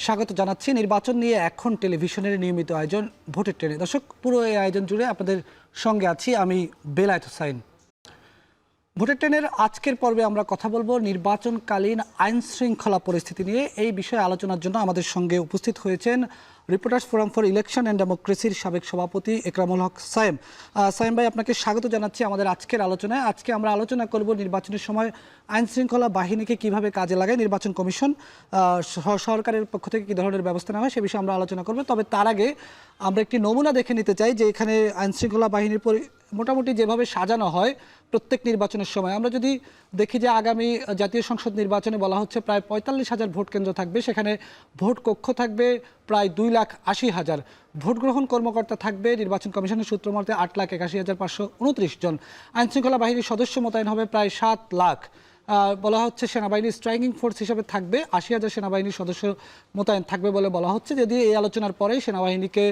স্বাগত জানাচ্ছি। নির্বাচন নিয়ে এখন টেলিভিশনের নিয়মিত আয়োজন ভোটের ট্রেনে। দর্শক, পুরো এই আয়োজন জুড়ে আপনাদের সঙ্গে আছি আমি বেলায়েত হোসাইন। ভোটের ট্রেনের আজকের পর্বে আমরা কথা বলবো নির্বাচনকালীন আইন শৃঙ্খলা পরিস্থিতি নিয়ে। এই বিষয়ে আলোচনার জন্য আমাদের সঙ্গে উপস্থিত হয়েছেন reporters forum for election and ডেমোক্রেসির সাবেক সভাপতি একরামুল হক সায়েম। সায়েম ভাই, আপনাকে স্বাগত জানাচ্ছি আমাদের আজকের আলোচনায়। আজকে আমরা আলোচনা করব নির্বাচনের সময় আইন শৃঙ্খলা বাহিনীকে কিভাবে কাজে লাগায় নির্বাচন কমিশন, সরকারের পক্ষ থেকে কী ধরনের ব্যবস্থা নেওয়া হয় সে বিষয়ে আমরা আলোচনা করব। তবে তার আগে আমরা একটি নমুনা দেখে নিতে চাই যে এখানে আইন শৃঙ্খলা বাহিনীর মোটামুটি যেভাবে সাজানো হয় প্রত্যেক নির্বাচনের সময়। আমরা যদি দেখি যে আগামী জাতীয় সংসদ নির্বাচনে বলা হচ্ছে প্রায় ৪৫,০০০ ভোট কেন্দ্র থাকবে, সেখানে ভোট কক্ষ থাকবে প্রায় ২,৮০,০০০, ভোট গ্রহণ কর্মকর্তা থাকবে নির্বাচন কমিশনের সূত্র মতে ৮,৮১,৫২৯ জন, আইনশৃঙ্খলা বাহিনীর সদস্য মোতায়েন হবে প্রায় ৭ লাখ। বলা হচ্ছে সেনাবাহিনীর স্ট্রাইকিং ফোর্স হিসেবে থাকবে ৮০,০০০ সেনাবাহিনীর সদস্য মোতায়েন থাকবে বলে বলা হচ্ছে। যদি এই আলোচনার পরেই সেনাবাহিনীকে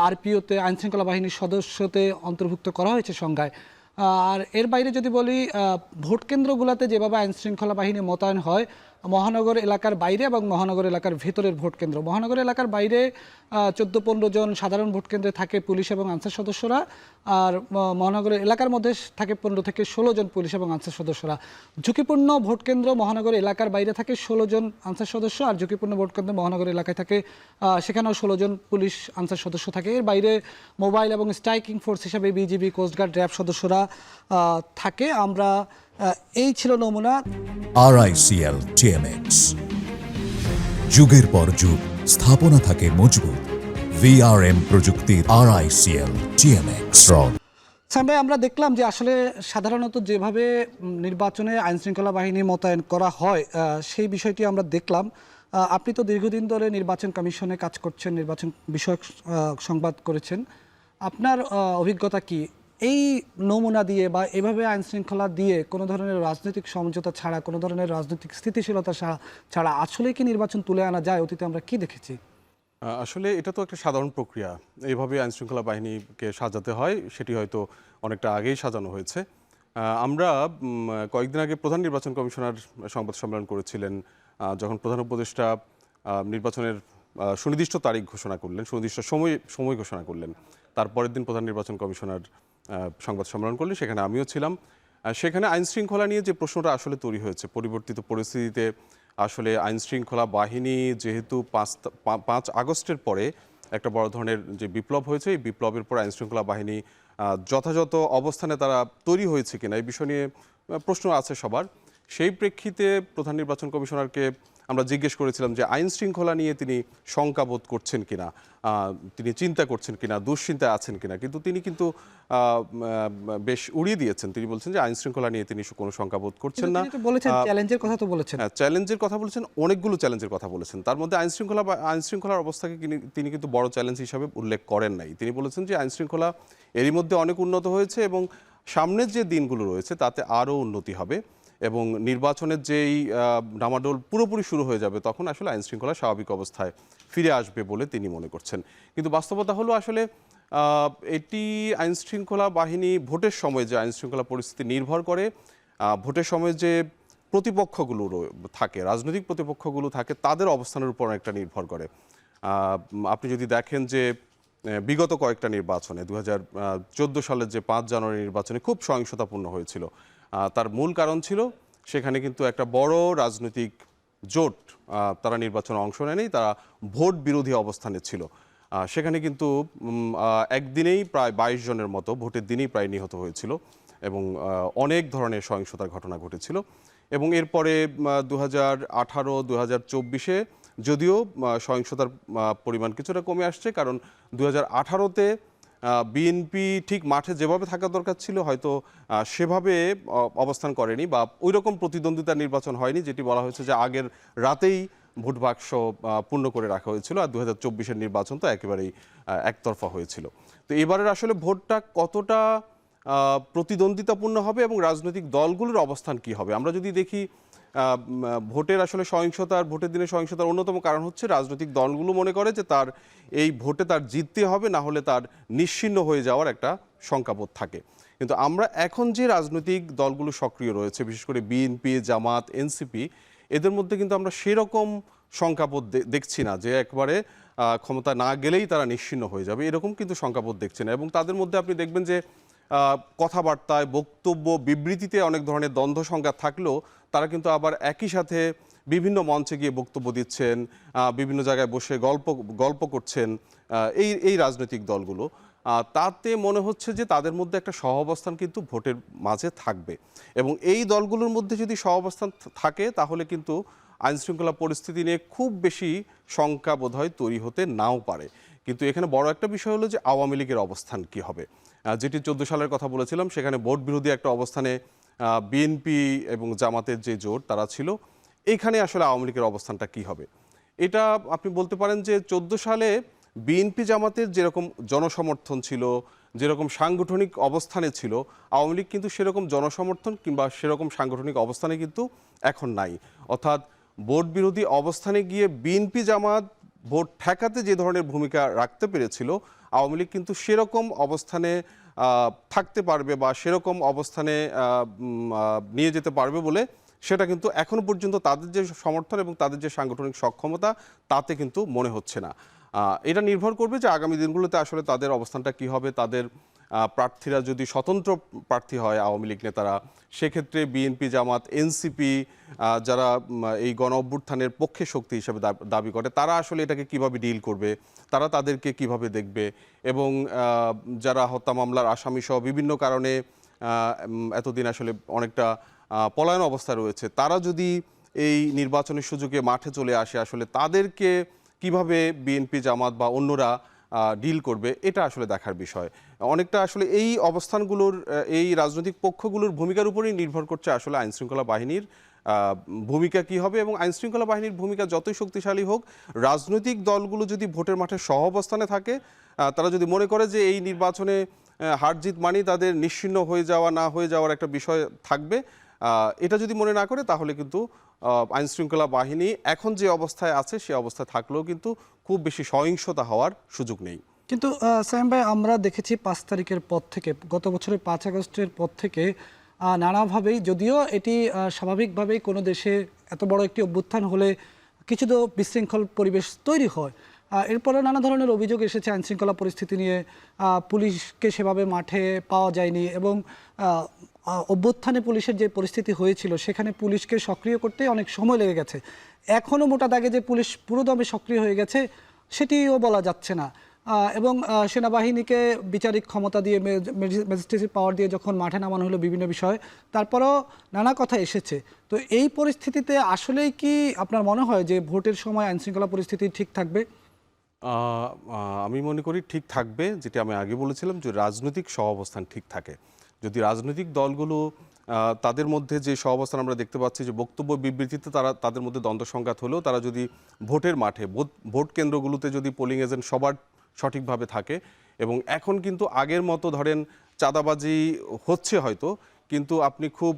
আরপিওতে আইনশৃঙ্খলা বাহিনীর সদস্যতে অন্তর্ভুক্ত করা হয়েছে সংজ্ঞায়। আর এর বাইরে যদি বলি, ভোট কেন্দ্রগুলোতে যেভাবে আইনশৃঙ্খলা বাহিনী মোতায়েন হয় মহানগর এলাকার বাইরে এবং মহানগর এলাকার ভেতরের ভোট কেন্দ্র, মহানগর এলাকার বাইরে ১৪-১৫ জন সাধারণ ভোট কেন্দ্রে থাকে পুলিশ এবং আনসার সদস্যরা, আর মহানগর এলাকার মধ্যে থাকে ১৫ থেকে ১৬ জন পুলিশ এবং আনসার সদস্যরা। ঝুঁকিপূর্ণ ভোট কেন্দ্র মহানগর এলাকার বাইরে থাকে ১৬ জন আনসার সদস্য, আর ঝুঁকিপূর্ণ ভোট কেন্দ্র মহানগর এলাকায় থাকে সেখানেও ১৬ জন পুলিশ আনসার সদস্য থাকে। এর বাইরে মোবাইল এবং স্ট্রাইকিং ফোর্স হিসাবে বিজিবি, কোস্টগার্ড, র্যাব সদস্যরা থাকে। আমরা এই ছিল নমুনা। RICL TMX, যুগের পর যুগ স্থাপনা থাকে মজবুত। VRM প্রযুক্তির RICL TMX রড। সামনে আমরা দেখলাম যে আসলে সাধারণত যেভাবে নির্বাচনে আইনশৃঙ্খলা বাহিনী মোতায়েন করা হয় সেই বিষয়টি আমরা দেখলাম। আপনি তো দীর্ঘদিন ধরে নির্বাচন কমিশনে কাজ করছেন, নির্বাচন বিষয়ক সংবাদ করেছেন। আপনার অভিজ্ঞতা কি এই নমুনা দিয়ে বা এভাবে আইনশৃঙ্খলা দিয়ে কোনো ধরনের রাজনৈতিক সমঝোতা ছাড়া, কোনো ধরনের রাজনৈতিক স্থিতিশীলতা ছাড়া আসলে কি নির্বাচন তুলে আনা যায়? অতীতে আমরা কি দেখেছি? আসলে এটা তো একটা সাধারণ প্রক্রিয়া, এইভাবে আইনশৃঙ্খলা বাহিনীকে সাজাতে হয়, সেটি হয়তো অনেকটা আগেই সাজানো হয়েছে। আমরা কয়েকদিন আগে প্রধান নির্বাচন কমিশনার সংবাদ সম্মেলন করেছিলেন, যখন প্রধান উপদেষ্টা নির্বাচনের সুনির্দিষ্ট তারিখ ঘোষণা করলেন, সুনির্দিষ্ট সময় ঘোষণা করলেন। তারপরের দিন প্রধান নির্বাচন কমিশনার সংবাদ সম্মেলন করলেন, সেখানে আমিও ছিলাম। সেখানে আইনশৃঙ্খলা নিয়ে যে প্রশ্নটা আসলে তৈরি হয়েছে, পরিবর্তিত পরিস্থিতিতে আসলে আইনশৃঙ্খলা বাহিনী যেহেতু ৫ আগস্টের পরে একটা বড় ধরনের যে বিপ্লব হয়েছে, এই বিপ্লবের পর আইনশৃঙ্খলা বাহিনী যথাযথ অবস্থানে তারা তৈরি হয়েছে কিনা এই বিষয় নিয়ে প্রশ্ন আছে সবার। সেই প্রেক্ষিতে প্রধান নির্বাচন কমিশনারকে আমরা জিজ্ঞেস করেছিলাম যে আইন শৃঙ্খলা নিয়ে তিনি শঙ্কাবোধ করছেন কিনা, তিনি চিন্তা করছেন কিনা, দুশ্চিন্তায় আছেন কিনা। কিন্তু তিনি বেশ উড়িয়ে দিয়েছেন। তিনি বলছেন যে আইন শৃঙ্খলা নিয়ে তিনি কোনো শঙ্কাবোধ করছেন না। চ্যালেঞ্জের কথা তো বলেছেন। চ্যালেঞ্জের কথা বলেছেন, অনেকগুলো চ্যালেঞ্জের কথা বলেছেন। তার মধ্যে আইনশৃঙ্খলার অবস্থাকে তিনি কিন্তু বড় চ্যালেঞ্জ হিসাবে উল্লেখ করেন নাই। তিনি বলেছেন যে আইনশৃঙ্খলা এরই মধ্যে অনেক উন্নত হয়েছে এবং সামনের যে দিনগুলো রয়েছে তাতে আরও উন্নতি হবে এবং নির্বাচনের যেই ডামাডোল পুরোপুরি শুরু হয়ে যাবে তখন আসলে আইনশৃঙ্খলা স্বাভাবিক অবস্থায় ফিরে আসবে বলে তিনি মনে করছেন। কিন্তু বাস্তবতা হলো আসলে এটি আইনশৃঙ্খলা বাহিনী ভোটের সময় যে আইনশৃঙ্খলা পরিস্থিতি নির্ভর করে, ভোটের সময় যে প্রতিপক্ষগুলো থাকে, রাজনৈতিক প্রতিপক্ষগুলো থাকে, তাদের অবস্থানের উপর একটা নির্ভর করে। আপনি যদি দেখেন যে বিগত কয়েকটা নির্বাচনে 2014 সালের যে 5 জানুয়ারি নির্বাচনে খুব সহিংসতাপূর্ণ হয়েছিল, তার মূল কারণ ছিল সেখানে কিন্তু একটা বড় রাজনৈতিক জোট তারা নির্বাচনে অংশ নেয়নি, তারা ভোট বিরোধী অবস্থানে ছিল। সেখানে কিন্তু একদিনেই প্রায় 22 জনের মতো ভোটের দিনেই প্রায় নিহত হয়েছিল এবং অনেক ধরনের সহিংসতার ঘটনা ঘটেছিল। এবং এরপরে 2018-2024-এ যদিও সহিংসতার পরিমাণ কিছুটা কমে আসছে, কারণ 2018-তে বিএনপি ঠিক মাঠে যেভাবে থাকা দরকার ছিল হয়তো সেভাবে অবস্থান করেনি বা ওই রকম প্রতিদ্বন্দ্বিতার নির্বাচন হয়নি, যেটি বলা হয়েছে যে আগের রাতেই ভোট বাক্স পূর্ণ করে রাখা হয়েছিল। আর 2024-এর নির্বাচন তো একেবারেই একতরফা হয়েছিল। তো এবারের আসলে ভোটটা কতটা প্রতিদ্বন্দ্বিতাপূর্ণ হবে এবং রাজনৈতিক দলগুলোর অবস্থান কি হবে, আমরা যদি দেখি ভোটের আসলে সহিংসতার, ভোটের দিনে সহিংসতার অন্যতম কারণ হচ্ছে রাজনৈতিক দলগুলো মনে করে যে তার এই ভোটে তার জিততে হবে, না হলে তার নিশ্চিহ্ন হয়ে যাওয়ার একটা শঙ্কাবোধ থাকে। কিন্তু আমরা এখন যে রাজনৈতিক দলগুলো সক্রিয় রয়েছে, বিশেষ করে বিএনপি, জামাত, এনসিপি, এদের মধ্যে কিন্তু আমরা সেরকম শঙ্কাবোধ দেখছি না যে একবারে ক্ষমতা না গেলেই তারা নিশ্চিহ্ন হয়ে যাবে, এরকম কিন্তু শঙ্কাবোধ দেখছি না। এবং তাদের মধ্যে আপনি দেখবেন যে কথাবার্তায়, বক্তব্য, বিবৃতিতে অনেক ধরনের দ্বন্দ্ব সংঘাত থাকলেও তারা কিন্তু আবার একই সাথে বিভিন্ন মঞ্চে গিয়ে বক্তব্য দিচ্ছেন, বিভিন্ন জায়গায় বসে গল্প করছেন এই রাজনৈতিক দলগুলো। তাতে মনে হচ্ছে যে তাদের মধ্যে একটা সহাবস্থান কিন্তু ভোটের মাঝে থাকবে, এবং এই দলগুলোর মধ্যে যদি সহাবস্থান থাকে তাহলে কিন্তু আইনশৃঙ্খলা পরিস্থিতি নিয়ে খুব বেশি শঙ্কা বোধহয় তৈরি হতে নাও পারে। কিন্তু এখানে বড় একটা বিষয় হলো যে আওয়ামী লীগের অবস্থান কি হবে। যেটি 14 সালের কথা বলেছিলাম, সেখানে ভোট বিরোধী একটা অবস্থানে বিএনপি এবং জামাতের যে জোট তারা ছিল, এখানে আসলে আওয়ামী লীগের অবস্থানটা কি হবে। এটা আপনি বলতে পারেন যে 14 সালে বিএনপি জামাতের যেরকম জনসমর্থন ছিল, যেরকম সাংগঠনিক অবস্থানে ছিল, আওয়ামী লীগ কিন্তু সেরকম জনসমর্থন কিংবা সেরকম সাংগঠনিক অবস্থানে কিন্তু এখন নাই। অর্থাৎ ভোট বিরোধী অবস্থানে গিয়ে বিএনপি জামাত ভোট ঠেকাতে যে ধরনের ভূমিকা রাখতে পেরেছিল, আওয়ামী লীগ কিন্তু সেরকম অবস্থানে থাকতে পারবে বা সেরকম অবস্থানে নিয়ে যেতে পারবে বলে সেটা কিন্তু এখনো পর্যন্ত তাদের যে সমর্থন এবং তাদের যে সাংগঠনিক সক্ষমতা তাতে কিন্তু মনে হচ্ছে না। এটা নির্ভর করবে যে আগামী দিনগুলোতে আসলে তাদের অবস্থানটা কি হবে। তাদের প্রার্থীরা যদি স্বতন্ত্র প্রার্থী হয় আওয়ামী লীগ নেতারা, সেক্ষেত্রে বিএনপি জামাত এনসিপি যারা এই গণ অভ্যুত্থানের পক্ষে শক্তি হিসেবে দাবি করে, তারা আসলে এটাকে কিভাবে ডিল করবে, তারা তাদেরকে কিভাবে দেখবে, এবং যারা হত্যা মামলার আসামি সহ বিভিন্ন কারণে এতদিন আসলে অনেকটা পলায়ন অবস্থা রয়েছে, তারা যদি এই নির্বাচনের সুযোগে মাঠে চলে আসে, আসলে তাদেরকে কিভাবে বিএনপি জামাত বা অন্যরা ডিল করবে, এটা আসলে দেখার বিষয়। অনেকটা আসলে এই অবস্থানগুলোর, এই রাজনৈতিক পক্ষগুলোর ভূমিকার উপরেই নির্ভর করছে আসলে আইনশৃঙ্খলা বাহিনীর ভূমিকা কি হবে। এবং আইনশৃঙ্খলা বাহিনীর ভূমিকা যতই শক্তিশালী হোক, রাজনৈতিক দলগুলো যদি ভোটের মাঠে সহ অবস্থানে থাকে, তারা যদি মনে করে যে এই নির্বাচনে হার জিত মানেই তাদের নিশ্চিহ্ন হয়ে যাওয়া না হয়ে যাওয়ার একটা বিষয় থাকবে, এটা যদি মনে না করে, তাহলে কিন্তু আইনশৃঙ্খলা বাহিনী এখন যে অবস্থায় আছে সে অবস্থায় থাকলেও কিন্তু খুব বেশি সহিংসতা হওয়ার সুযোগ নেই। কিন্তু সায়েম ভাই, আমরা দেখেছি 5 তারিখের পর থেকে, গত বছরের 5 আগস্টের পর থেকে নানাভাবেই, যদিও এটি স্বাভাবিকভাবেই কোনো দেশে এত বড় একটি অভ্যুত্থান হলে কিছু তো বিশৃঙ্খল পরিবেশ তৈরি হয়, এরপরে নানা ধরনের অভিযোগ এসেছে আইনশৃঙ্খলা পরিস্থিতি নিয়ে। পুলিশকে সেভাবে মাঠে পাওয়া যায়নি, এবং অভ্যুত্থানে পুলিশের যে পরিস্থিতি হয়েছিল সেখানে পুলিশকে সক্রিয় করতে অনেক সময় লেগে গেছে। এখনও মোটা দাগে যে পুলিশ পুরোদমে সক্রিয় হয়ে গেছে সেটিও বলা যাচ্ছে না, এবং সেনাবাহিনীকে বিচারিক ক্ষমতা দিয়ে, ম্যাজিস্ট্রেসি পাওয়ার দিয়ে যখন মাঠে নামানো হলো বিভিন্ন বিষয়, তারপরও নানা কথা এসেছে। তো এই পরিস্থিতিতে আসলেই কি আপনার মনে হয় যে ভোটের সময় আইনশৃঙ্খলা পরিস্থিতি ঠিক থাকবে? আমি মনে করি ঠিক থাকবে, যেটা আমি আগে বলেছিলাম, যে রাজনৈতিক সহাবস্থান ঠিক থাকে। যদি রাজনৈতিক দলগুলো তাদের মধ্যে যে সহাবস্থান আমরা দেখতে পাচ্ছি, যে বক্তব্য বিবৃতিতে তাদের মধ্যে দ্বন্দ্ব সংঘাত হলেও তারা যদি ভোটের মাঠে, ভোট কেন্দ্রগুলোতে যদি পোলিং এজেন্ট সবার সঠিকভাবে থাকে, এবং এখন কিন্তু আগের মতো ধরেন চাঁদাবাজি হচ্ছে হয়তো, কিন্তু আপনি খুব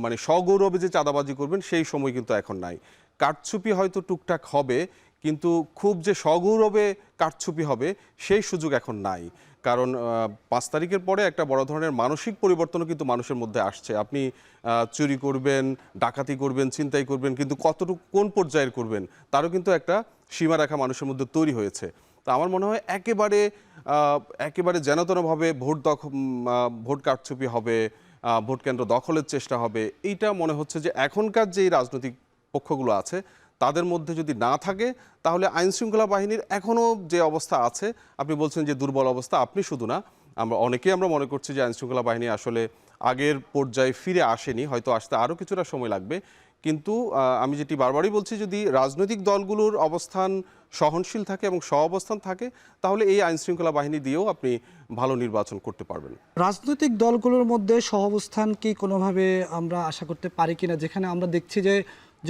মানে সগৌরবে যে চাঁদাবাজি করবেন সেই সময় কিন্তু এখন নাই। কারচুপি হয়তো টুকটাক হবে, কিন্তু খুব যে সগৌরবে কারচুপি হবে সেই সুযোগ এখন নাই। কারণ 5 তারিখের পরে একটা বড় ধরনের মানসিক পরিবর্তনও কিন্তু মানুষের মধ্যে আসছে। আপনি চুরি করবেন, ডাকাতি করবেন, ছিনতাই করবেন, কিন্তু কতটুকু কোন পর্যায়ের করবেন তারও কিন্তু একটা সীমারেখা মানুষের মধ্যে তৈরি হয়েছে। তা আমার মনে হয় একেবারে যেনতেনভাবে ভোট কারচুপি হবে, ভোট কেন্দ্র দখলের চেষ্টা হবে, এইটা মনে হচ্ছে যে এখনকার যেই রাজনৈতিক পক্ষগুলো আছে তাদের মধ্যে যদি না থাকে, তাহলে আইনশৃঙ্খলা বাহিনীর এখনও যে অবস্থা আছে, আপনি বলছেন যে দুর্বল অবস্থা, আপনি শুধু না, আমরা মনে করছি যে আইনশৃঙ্খলা বাহিনী আসলে আগের পর্যায়ে ফিরে আসেনি, হয়তো আসতে আরও কিছুটা সময় লাগবে। কিন্তু আমি যেটি বারবারই বলছি, যদি রাজনৈতিক দলগুলোর অবস্থান সহনশীল থাকে এবং সহাবস্থান থাকে, তাহলে এই আইনশৃঙ্খলা বাহিনী দিয়েও আপনি ভালো নির্বাচন করতে পারবেন। রাজনৈতিক দলগুলোর মধ্যে সহাবস্থান কি কোনোভাবে আমরা আশা করতে পারি কিনা, যেখানে আমরা দেখছি যে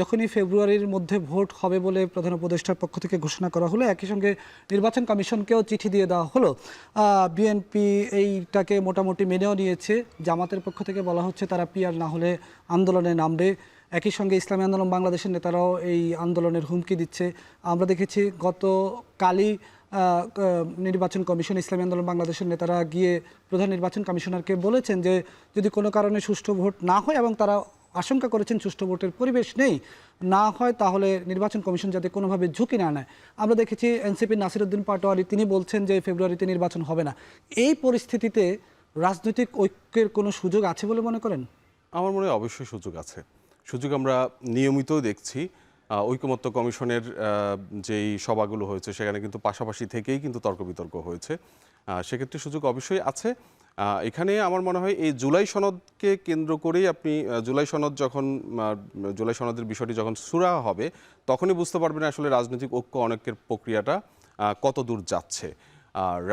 যখনই ফেব্রুয়ারির মধ্যে ভোট হবে বলে প্রধান উপদেষ্টার পক্ষ থেকে ঘোষণা করা হলো, একই সঙ্গে নির্বাচন কমিশনকেও চিঠি দিয়ে দেওয়া হলো, বিএনপি এইটাকে মোটামুটি মেনেও নিয়েছে, জামাতের পক্ষ থেকে বলা হচ্ছে তারা পিআর না হলে আন্দোলনে নামবে, একই সঙ্গে ইসলামী আন্দোলন বাংলাদেশের নেতারাও এই আন্দোলনের হুমকি দিচ্ছে। আমরা দেখেছি গতকালই নির্বাচন কমিশন, ইসলামী আন্দোলন বাংলাদেশের নেতারা গিয়ে প্রধান নির্বাচন কমিশনারকে বলেছেন যে যদি কোনো কারণে সুষ্ঠু ভোট না হয় এবং তারা আশঙ্কা করেছেন সুষ্ঠু ভোটের পরিবেশ নেই, না হয় তাহলে নির্বাচন কমিশন যাতে কোনোভাবে ঝুঁকি না নেয়। আমরা দেখেছি এনসিপির নাসিরউদ্দিন পাটোয়ারি তিনি বলছেন যে ফেব্রুয়ারিতে নির্বাচন হবে না। এই পরিস্থিতিতে রাজনৈতিক ঐক্যের কোনো সুযোগ আছে বলে মনে করেন? আমার মনে হয় অবশ্যই সুযোগ আছে। সুযোগ আমরা নিয়মিতই দেখছি। ঐকমত্য কমিশনের যেই সভাগুলো হয়েছে সেখানে কিন্তু পাশাপাশি থেকেই কিন্তু তর্ক বিতর্ক হয়েছে। সেক্ষেত্রে সুযোগ অবশ্যই আছে। এখানে আমার মনে হয় এই জুলাই সনদকে কেন্দ্র করেই আপনি জুলাই সনদ যখন জুলাই সনদের বিষয়টি যখন সুরা হবে তখনই বুঝতে পারবেন আসলে রাজনৈতিক ঐক্য অনেকের প্রক্রিয়াটা কত দূর যাচ্ছে।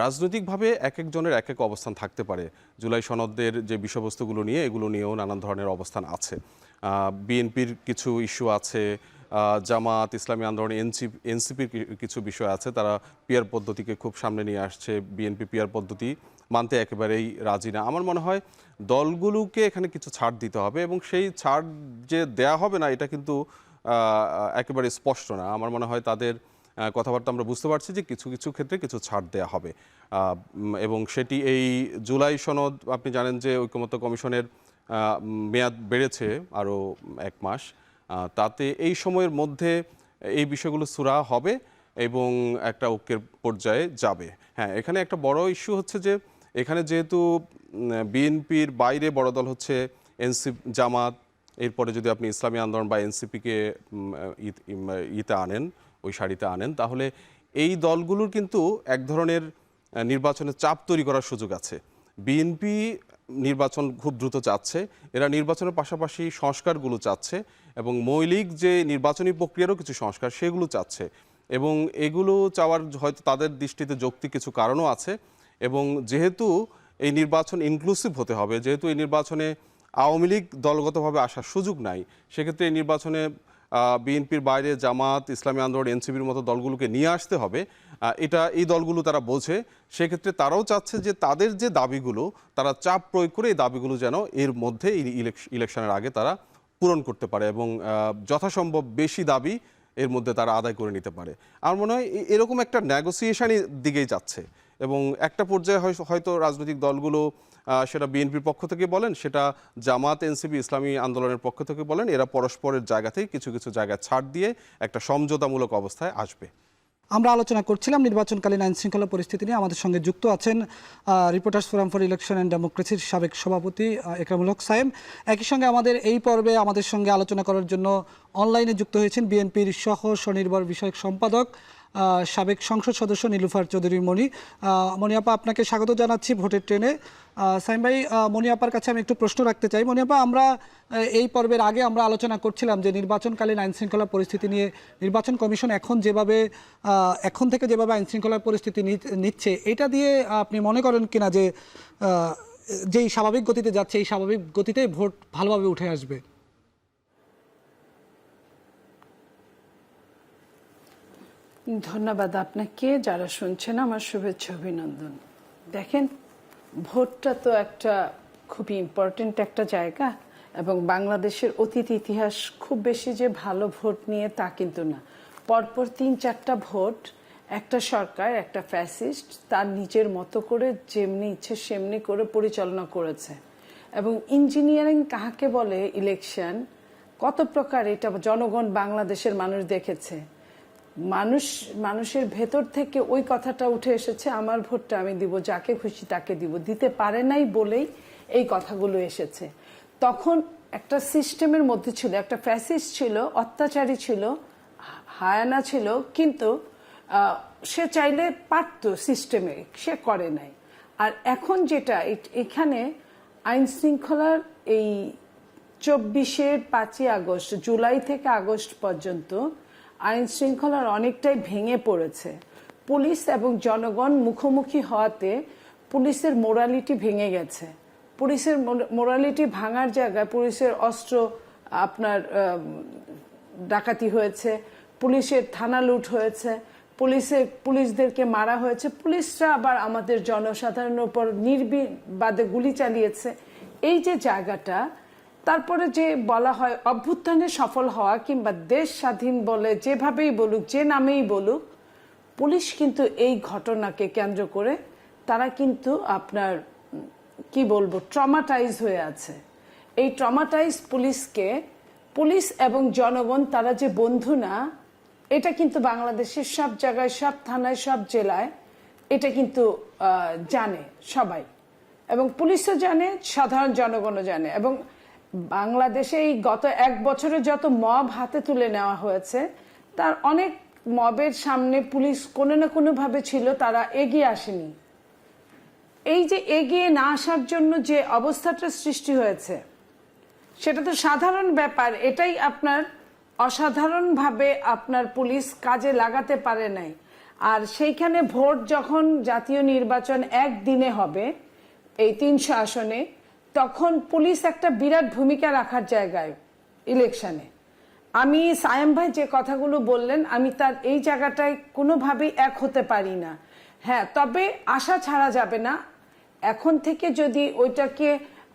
রাজনৈতিকভাবে এক একজনের এক এক অবস্থান থাকতে পারে। জুলাই সনদের যে বিষয়বস্তুগুলো নিয়ে এগুলো নিয়েও নানান ধরনের অবস্থান আছে। বিএনপির কিছু ইস্যু আছে, জামাত, ইসলামী আন্দোলন, এনসিপির কিছু বিষয় আছে। তারা পিয়ার পদ্ধতিকে খুব সামনে নিয়ে আসছে। বিএনপি পিয়ার পদ্ধতি মানতে একেবারেই রাজি না। আমার মনে হয় দলগুলোকে এখানে কিছু ছাড় দিতে হবে এবং সেই ছাড় যে দেয়া হবে না এটা কিন্তু একেবারে স্পষ্ট না। আমার মনে হয় তাদের কথাবার্তা আমরা বুঝতে পারছি যে কিছু কিছু ক্ষেত্রে কিছু ছাড় দেয়া হবে এবং সেটি এই জুলাই সনদ আপনি জানেন যে ঐকমত্য কমিশনের মেয়াদ বেড়েছে আরও 1 মাস। তাতে এই সময়ের মধ্যে এই বিষয়গুলো সুরা হবে এবং একটা ঐক্যের পর্যায়ে যাবে। হ্যাঁ, এখানে একটা বড় ইস্যু হচ্ছে যে এখানে যেহেতু বিএনপির বাইরে বড় দল হচ্ছে জামাত, এরপরে যদি আপনি ইসলামী আন্দোলন বা এনসিপিকে ইতে আনেন, ওই সারিতে আনেন, তাহলে এই দলগুলোর কিন্তু এক ধরনের নির্বাচনের চাপ তৈরি করার সুযোগ আছে। বিএনপি নির্বাচন খুব দ্রুত চাচ্ছে, এরা নির্বাচনের পাশাপাশি সংস্কারগুলো চাচ্ছে এবং মৌলিক যে নির্বাচনী প্রক্রিয়ারও কিছু সংস্কার সেগুলো চাচ্ছে এবং এগুলো চাওয়ার হয়তো তাদের দৃষ্টিতে যৌক্তিক কিছু কারণও আছে। এবং যেহেতু এই নির্বাচন ইনক্লুসিভ হতে হবে, যেহেতু এই নির্বাচনে আওয়ামী লীগ দলগতভাবে আসার সুযোগ নাই, সেক্ষেত্রে এই নির্বাচনে বিএনপির বাইরে জামাত, ইসলামী আন্দোলন, এনসিপির মতো দলগুলোকে নিয়ে আসতে হবে। এই দলগুলো তারা বোঝে। সেক্ষেত্রে তারাও চাচ্ছে যে তাদের যে দাবিগুলো তারা চাপ প্রয়োগ করে এই দাবিগুলো যেন এর মধ্যে ইলেকশনের আগে তারা পূরণ করতে পারে এবং যথাসম্ভব বেশি দাবি এর মধ্যে তারা আদায় করে নিতে পারে। আমার মনে হয় এরকম একটা নেগোসিয়েশনের দিকেই যাচ্ছে এবং একটা পর্যায়ে হয়তো রাজনৈতিক দলগুলো সেটা বিএনপির পক্ষ থেকে বলেন, সেটা জামাত, এনসিপি, ইসলামী আন্দোলনের পক্ষ থেকে বলেন, এরা পরস্পরের জায়গাতেই কিছু কিছু জায়গায় ছাড় দিয়ে একটা সমঝোতামূলক অবস্থায় আসবে। আমরা আলোচনা করছিলাম নির্বাচনকালীন আইন শৃঙ্খলা পরিস্থিতি নিয়ে। আমাদের সঙ্গে যুক্ত আছেন reporters forum for election and ডেমোক্রেসির সাবেক সভাপতি একরামুল হক সায়েম। একই সঙ্গে আমাদের এই পর্বে আমাদের সঙ্গে আলোচনা করার জন্য অনলাইনে যুক্ত হয়েছেন বিএনপির সহ স্বনির্ভর বিষয়ক সম্পাদক সাবেক সংসদ সদস্য নীলুফার চৌধুরী মনি। মনি আপা, আপনাকে স্বাগত জানাচ্ছি ভোটের ট্রেনে। সাইম ভাই, মনি আপার কাছে আমি একটু প্রশ্ন রাখতে চাই। মনি আপা, আমরা এই পর্বের আগে আমরা আলোচনা করছিলাম যে নির্বাচনকালীন আইন শৃঙ্খলা পরিস্থিতি নিয়ে নির্বাচন কমিশন এখন থেকে যেভাবে আইন শৃঙ্খলার পরিস্থিতি নিচ্ছে, এটা দিয়ে আপনি মনে করেন কিনা যে যেই স্বাভাবিক গতিতে যাচ্ছে এই স্বাভাবিক গতিতেই ভোট ভালোভাবে উঠে আসবে? ধন্যবাদ আপনাকে, যারা শুনছেন আমার শুভেচ্ছা অভিনন্দন। দেখেন, ভোটটা তো একটা খুবই ইম্পর্টেন্ট একটা জায়গা এবং বাংলাদেশের অতীত ইতিহাস খুব বেশি যে ভালো ভোট নিয়ে তা কিন্তু না। পরপর 3-4টা ভোট একটা সরকার, একটা ফ্যাসিস্ট তার নিজের মতো করে যেমনি ইচ্ছে সেমনি করে পরিচালনা করেছে। এবং ইঞ্জিনিয়ারিং কাহাকে বলে, ইলেকশন কত প্রকার এটা জনগণ বাংলাদেশের মানুষ দেখেছে। মানুষের ভেতর থেকে ওই কথাটা উঠে এসেছে, আমার ভোটটা আমি দিব, যাকে খুশি তাকে দিব। দিতে পারে নাই বলেই এই কথাগুলো এসেছে। তখন একটা সিস্টেমের মধ্যে ছিল, একটা ফ্যাসিস্ট ছিল, অত্যাচারী ছিল, হায়ানা ছিল, কিন্তু সে চাইলে পারত সিস্টেমে, সে করে নাই। আর এখন যেটা এখানে আইন শৃঙ্খলার এই 24-এর 5ই আগস্ট, জুলাই থেকে আগস্ট পর্যন্ত আইন শৃঙ্খলার অনেকটাই ভেঙে পড়েছে। পুলিশ এবং জনগণ মুখোমুখি হওয়াতে পুলিশের মোরালিটি ভেঙে গেছে। পুলিশের মোরালিটি ভাঙার জায়গায় পুলিশের অস্ত্র আপনার ডাকাতি হয়েছে, পুলিশের থানা লুট হয়েছে, পুলিশদেরকে মারা হয়েছে, পুলিশরা আবার আমাদের জনসাধারণের উপর নির্বিবাদে গুলি চালিয়েছে। এই যে জায়গাটা, তারপরে যে বলা হয় অভ্যুত্থানে সফল হওয়া কিংবা দেশ স্বাধীন বলে যেভাবেই বলুক, যে নামেই বলুক, পুলিশ কিন্তু এই ঘটনাকে কেন্দ্র করে তারা কিন্তু আপনার কি বলবো ট্রমাটাইজ হয়ে আছে। এই ট্রমাটাইজ পুলিশকে, পুলিশ এবং জনগণ তারা যে বন্ধু না, এটা কিন্তু বাংলাদেশের সব জায়গায়, সব থানায়, সব জেলায় এটা কিন্তু জানে সবাই, এবং পুলিশও জানে, সাধারণ জনগণও জানে। এবং বাংলাদেশে এই গত 1 বছরে যত মব হাতে তুলে নেওয়া হয়েছে, তার অনেক মবের সামনে পুলিশ কোনো না কোনোভাবে ছিল, তারা এগিয়ে আসেনি। এই যে এগিয়ে না আসার জন্য যে অবস্থাটা সৃষ্টি হয়েছে, সেটা তো সাধারণ ব্যাপার। এটাই আপনার অসাধারণভাবে আপনার পুলিশ কাজে লাগাতে পারে নাই। আর সেইখানে ভোট যখন জাতীয় নির্বাচন একদিনে হবে এই 300 আসনে, তখন পুলিশ একটা বিরাট ভূমিকা রাখার জায়গায় ইলেকশনে। আমি সায়েম ভাই যে কথাগুলো বললেন, আমি তার এই জায়গাটায় কোনোভাবেই এক হতে পারি না। হ্যাঁ, তবে আশা ছাড়া যাবে না। এখন থেকে যদি ওইটাকে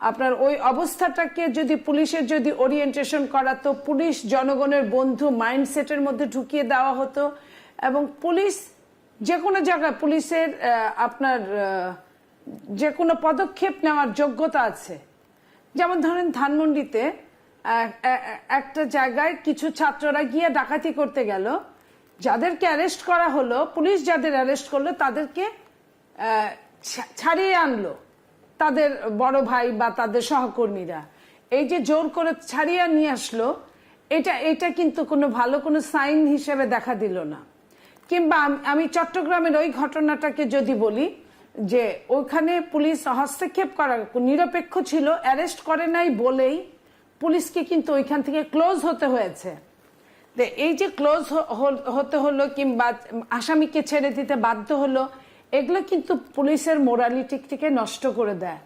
আপনার ওই অবস্থাটাকে যদি পুলিশের যদি ওরিয়েন্টেশন করাতো, পুলিশ জনগণের বন্ধু মাইন্ডসেটের মধ্যে ঢুকিয়ে দেওয়া হতো, এবং পুলিশ যে কোনো জায়গায় পুলিশের আপনার যে কোনো পদক্ষেপ নেওয়ার যোগ্যতা আছে। যেমন ধরেন ধানমন্ডিতে একটা জায়গায় কিছু ছাত্ররা গিয়ে ডাকাতি করতে গেল, যাদেরকে অ্যারেস্ট করা হলো, পুলিশ যাদের অ্যারেস্ট করলো তাদেরকে ছাড়িয়ে আনলো তাদের বড় ভাই বা তাদের সহকর্মীরা। এই যে জোর করে ছাড়িয়ে নিয়ে আসলো, এটা কিন্তু কোনো ভালো কোনো সাইন হিসেবে দেখা দিল না। কিংবা আমি চট্টগ্রামের ওই ঘটনাটাকে যদি বলি, যে ওইখানে পুলিশ হস্তক্ষেপ করা নিরপেক্ষ ছিল, অ্যারেস্ট করে নাই বলেই পুলিশকে কিন্তু ওইখান থেকে ক্লোজ হতে হয়েছে। এই যে ক্লোজ হতে হলো কিংবা আসামিকে ছেড়ে দিতে বাধ্য হলো, এগুলো কিন্তু পুলিশের মোরালিটিকে নষ্ট করে দেয়।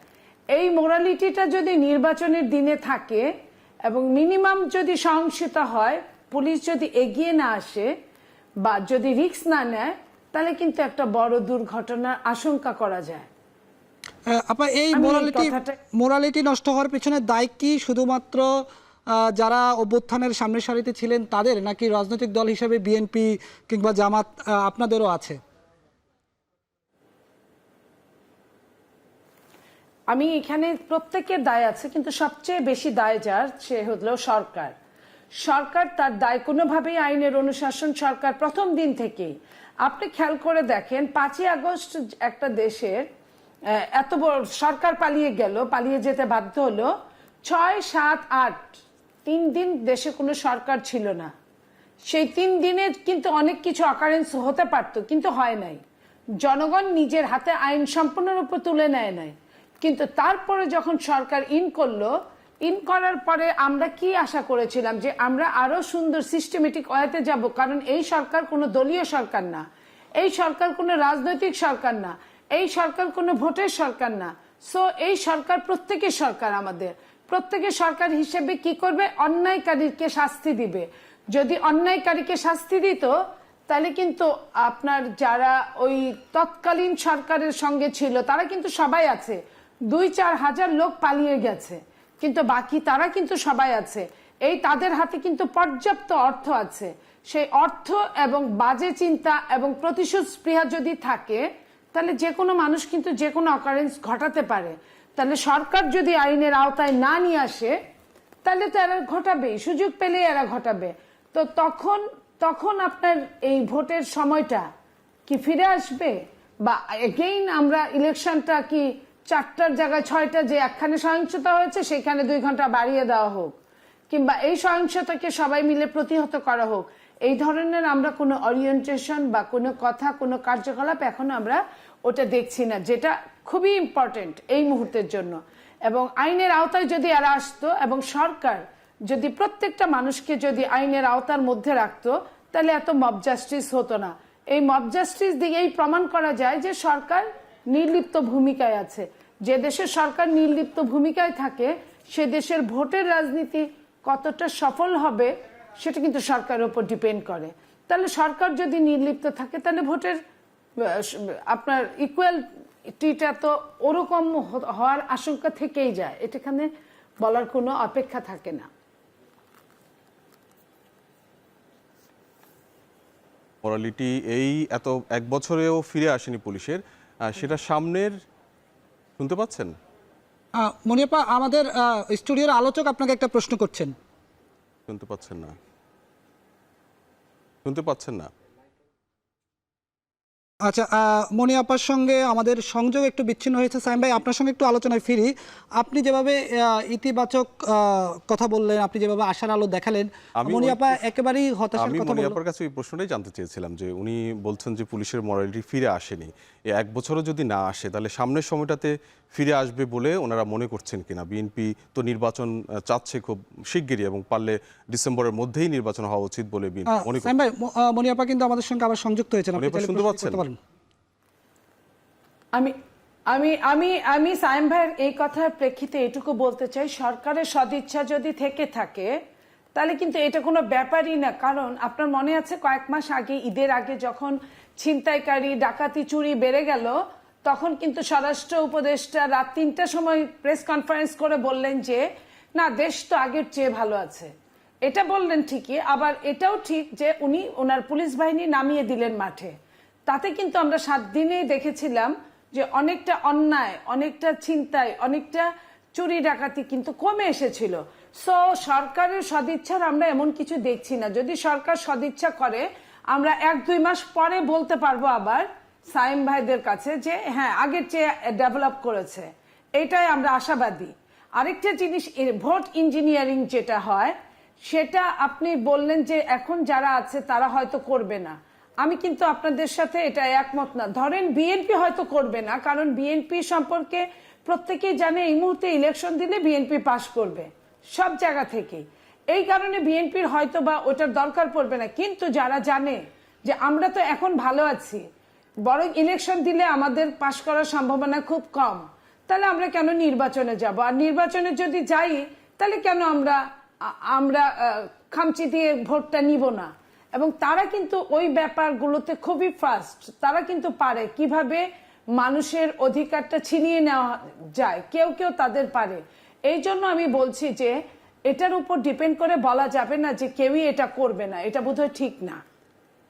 এই মোরালিটিটা যদি নির্বাচনের দিনে থাকে এবং মিনিমাম যদি সহিংসতা হয়, পুলিশ যদি এগিয়ে না আসে বা যদি রিস্ক না নেয়, তাহলে কিন্তু একটা বড় দুর্ঘটনার আশঙ্কা করা যায়। আপা, এই মোরালিটি নষ্ট হওয়ার পিছনে দায় কি শুধুমাত্র যারা অভ্যুত্থানের সামনের সারিতে ছিলেন তাদের, নাকি রাজনৈতিক দল হিসেবে বিএনপি কিংবা জামাত আপনাদেরও আছে? আমি এখানে প্রত্যেকের দায় আছে, কিন্তু সবচেয়ে বেশি দায় যার, সে হলো সরকার। সরকার তার দায় কোনোভাবেই আইনের অনুশাসন সরকার প্রথম দিন থেকেই। আপনি খেয়াল করে দেখেন, 5ই আগস্ট একটা দেশের এত বড় সরকার পালিয়ে গেল, পালিয়ে যেতে বাধ্য হলো। 6, 7, 8 3 দিন দেশে কোনো সরকার ছিল না। সেই 3 দিনে কিন্তু অনেক কিছু অকারেন্স হতে পারতো, কিন্তু হয় নাই। জনগণ নিজের হাতে আইন সম্পূর্ণরূপে তুলে নেয় নাই। কিন্তু তারপরে যখন সরকার ইন করার পরে আমরা কি আশা করেছিলাম, যে আমরা আরো সুন্দর সিস্টেমেটিক ওয়েতে যাব। কারণ এই সরকার কোনো দলীয় সরকার না, এই সরকার কোনো রাজনৈতিক সরকার না, এই সরকার কোনো ভোটের সরকার না। সো এই সরকার প্রত্যেকের সরকার। আমাদের প্রত্যেকের সরকার হিসেবে কি করবে, অন্যায়কারীকে শাস্তি দিবে। যদি অন্যায়কারীকে শাস্তি দিত, তাহলে কিন্তু আপনার যারা ওই তৎকালীন সরকারের সঙ্গে ছিল তারা কিন্তু সবাই আছে। 2-4 হাজার লোক পালিয়ে গেছে, কিন্তু বাকি তারা কিন্তু সবাই আছে। এই তাদের হাতে কিন্তু পর্যাপ্ত অর্থ আছে। সেই অর্থ এবং বাজে চিন্তা এবং প্রতিশোধ স্পৃহা যদি থাকে, তাহলে যে কোনো মানুষ কিন্তু যে কোনো অকারেন্স ঘটাতে পারে। তাহলে সরকার যদি আইনের আওতায় না নিয়ে আসে, তাহলে তো এরা ঘটাবেই, সুযোগ পেলে এরা ঘটাবে। তো তখন আপনার এই ভোটের সময়টা কি ফিরে আসবে? বা এগেইন আমরা ইলেকশনটা কি 4টার জায়গায় 6টা, যে একখানে সহিংসতা হয়েছে সেখানে 2 ঘন্টা বাড়িয়ে দেওয়া হোক, কিংবা এই সহিংসতাকে সবাই মিলে প্রতিহত করা হোক। এই ধরনের আমরা কোনো ওরিয়েন্টেশন বা কোনো কথা, কোনো কার্যকলাপ এখন আমরা ওটা দেখছি না, যেটা খুবই ইম্পর্টেন্ট এই মুহূর্তের জন্য। এবং আইনের আওতায় যদি এরা আসতো এবং সরকার যদি প্রত্যেকটা মানুষকে যদি আইনের আওতার মধ্যে রাখতো, তাহলে এত মব জাস্টিস হতো না। এই মব জাস্টিস দিয়েই প্রমাণ করা যায় যে সরকার নির্লিপ্ত ভূমিকায় আছে। যে দেশের সরকার নির্লিপ্ত ভূমিকায় থাকে, সে দেশের ভোটের রাজনীতি কতটা সফল হবে সেটা কিন্তু সরকারের উপর ডিপেন্ড করে। তাহলে সরকার যদি নির্লিপ্ত থাকে, তাহলে ভোটের আপনার ইকুয়ালিটিটা তো ওরকম হওয়ার আশঙ্কা থেকেই যায়। এটাখানে বলার কোনো অপেক্ষা থাকে না। মোরালিটি এই এত 1 বছরেও ফিরে আসেনি পুলিশের, সেটা সামনের, শুনতে পাচ্ছেন? মনিয়াপা, আমাদের স্টুডিওর আলোচক আপনাকে একটা প্রশ্ন করছেন। শুনতে পাচ্ছেন না? শুনতে পাচ্ছেন না? আচ্ছা, মনিয়াপার সঙ্গে আমাদের সংযোগ একটু বিচ্ছিন্ন হয়েছে। সাইম ভাই, আপনার সঙ্গে একটু আলোচনায় ফিরি। আপনি যেভাবে ইতিবাচক কথা বললেন, আপনি যেভাবে আশার আলো দেখালেন, মনিয়াপা একেবারেই হতাশার আমি কথা বললেন। মনিয়াপার কাছে এই প্রশ্নটাই জানতে চেয়েছিলাম যে উনি বলছেন যে পুলিশের মরালিটি ফিরে আসেনি, এই 1 বছরও যদি না আসে তাহলে সামনের সময়টাতে ফিরে আসবে বলে ওনারা মনে করছেন কিনা। বিএনপি তো নির্বাচন চাচ্ছে খুব শিগগিরই, এবং পারলে ডিসেম্বরের মধ্যেই নির্বাচন হওয়া উচিত বলে বিএনপি মনে করছে। সাইম ভাই, মনিয়াপা কিন্তু আমাদের সঙ্গে আবার সংযুক্ত হয়েছেন। আপনি মনিয়াপা চাইলে শুনতে প্রশ্ন পাচ্ছেন? করতে পারেন। আমি আমি আমি আমি সায়েম ভাইয়ের এই কথার প্রেক্ষিতে এটুকু বলতে চাই, সরকারের সদিচ্ছা যদি থেকে থাকে তাহলে কিন্তু এটা কোনো ব্যাপারই না। কারণ আপনার মনে আছে কয়েক মাস আগে, ঈদের আগে, যখন ছিনতাইকারী, ডাকাতি, চুরি বেড়ে গেল, তখন কিন্তু স্বরাষ্ট্র উপদেষ্টা রাত 3টার সময় প্রেস কনফারেন্স করে বললেন যে না, দেশ তো আগের চেয়ে ভালো আছে। এটা বললেন ঠিকই, আবার এটাও ঠিক যে উনি ওনার পুলিশ বাহিনী নামিয়ে দিলেন মাঠে। তাতে কিন্তু আমরা 7 দিনেই দেখেছিলাম যে অনেকটা অন্যায়, অনেকটা ছিনতাই, অনেকটা চুরি ডাকাতি কিন্তু কমে এসেছিল। সো সরকারের সদিচ্ছার আমরা এমন কিছু দেখছি না। যদি সরকার সদিচ্ছা করে, আমরা 1-2 মাস পরে বলতে পারবো আবার সাইম ভাইদের কাছে যে হ্যাঁ, আগের চেয়ে ডেভেলপ করেছে। এটাই আমরা আশাবাদী। আরেকটা জিনিস, ভোট ইঞ্জিনিয়ারিং যেটা হয়, সেটা আপনি বললেন যে এখন যারা আছে তারা হয়তো করবে না। আমি কিন্তু আপনাদের সাথে এটা একমত না। ধরেন বিএনপি হয়তো করবে না, কারণ বিএনপি সম্পর্কে প্রত্যেকেই জানে এই মুহূর্তে ইলেকশন দিলে বিএনপি পাশ করবে সব জায়গা থেকে। এই কারণে বিএনপির হয়তো বা ওটার দরকার পড়বে না। কিন্তু যারা জানে যে আমরা তো এখন ভালো আছি, বরং ইলেকশন দিলে আমাদের পাশ করার সম্ভাবনা খুব কম, তাহলে আমরা কেন নির্বাচনে যাব? আর নির্বাচনে যদি যাই তাহলে কেন আমরা খামচি দিয়ে ভোটটা নিব না? এবং তারা কিন্তু ওই ব্যাপারগুলোতে খুবই ফাস্ট। তারা কিন্তু পারে কিভাবে মানুষের অধিকারটা ছিনিয়ে নেওয়া যায়, কেউ কেউ তাদের পারে। এই জন্য আমি বলছি যে এটার উপর ডিপেন্ড করে বলা যাবে না যে কেউই এটা করবে না, এটা বোধহয় ঠিক না।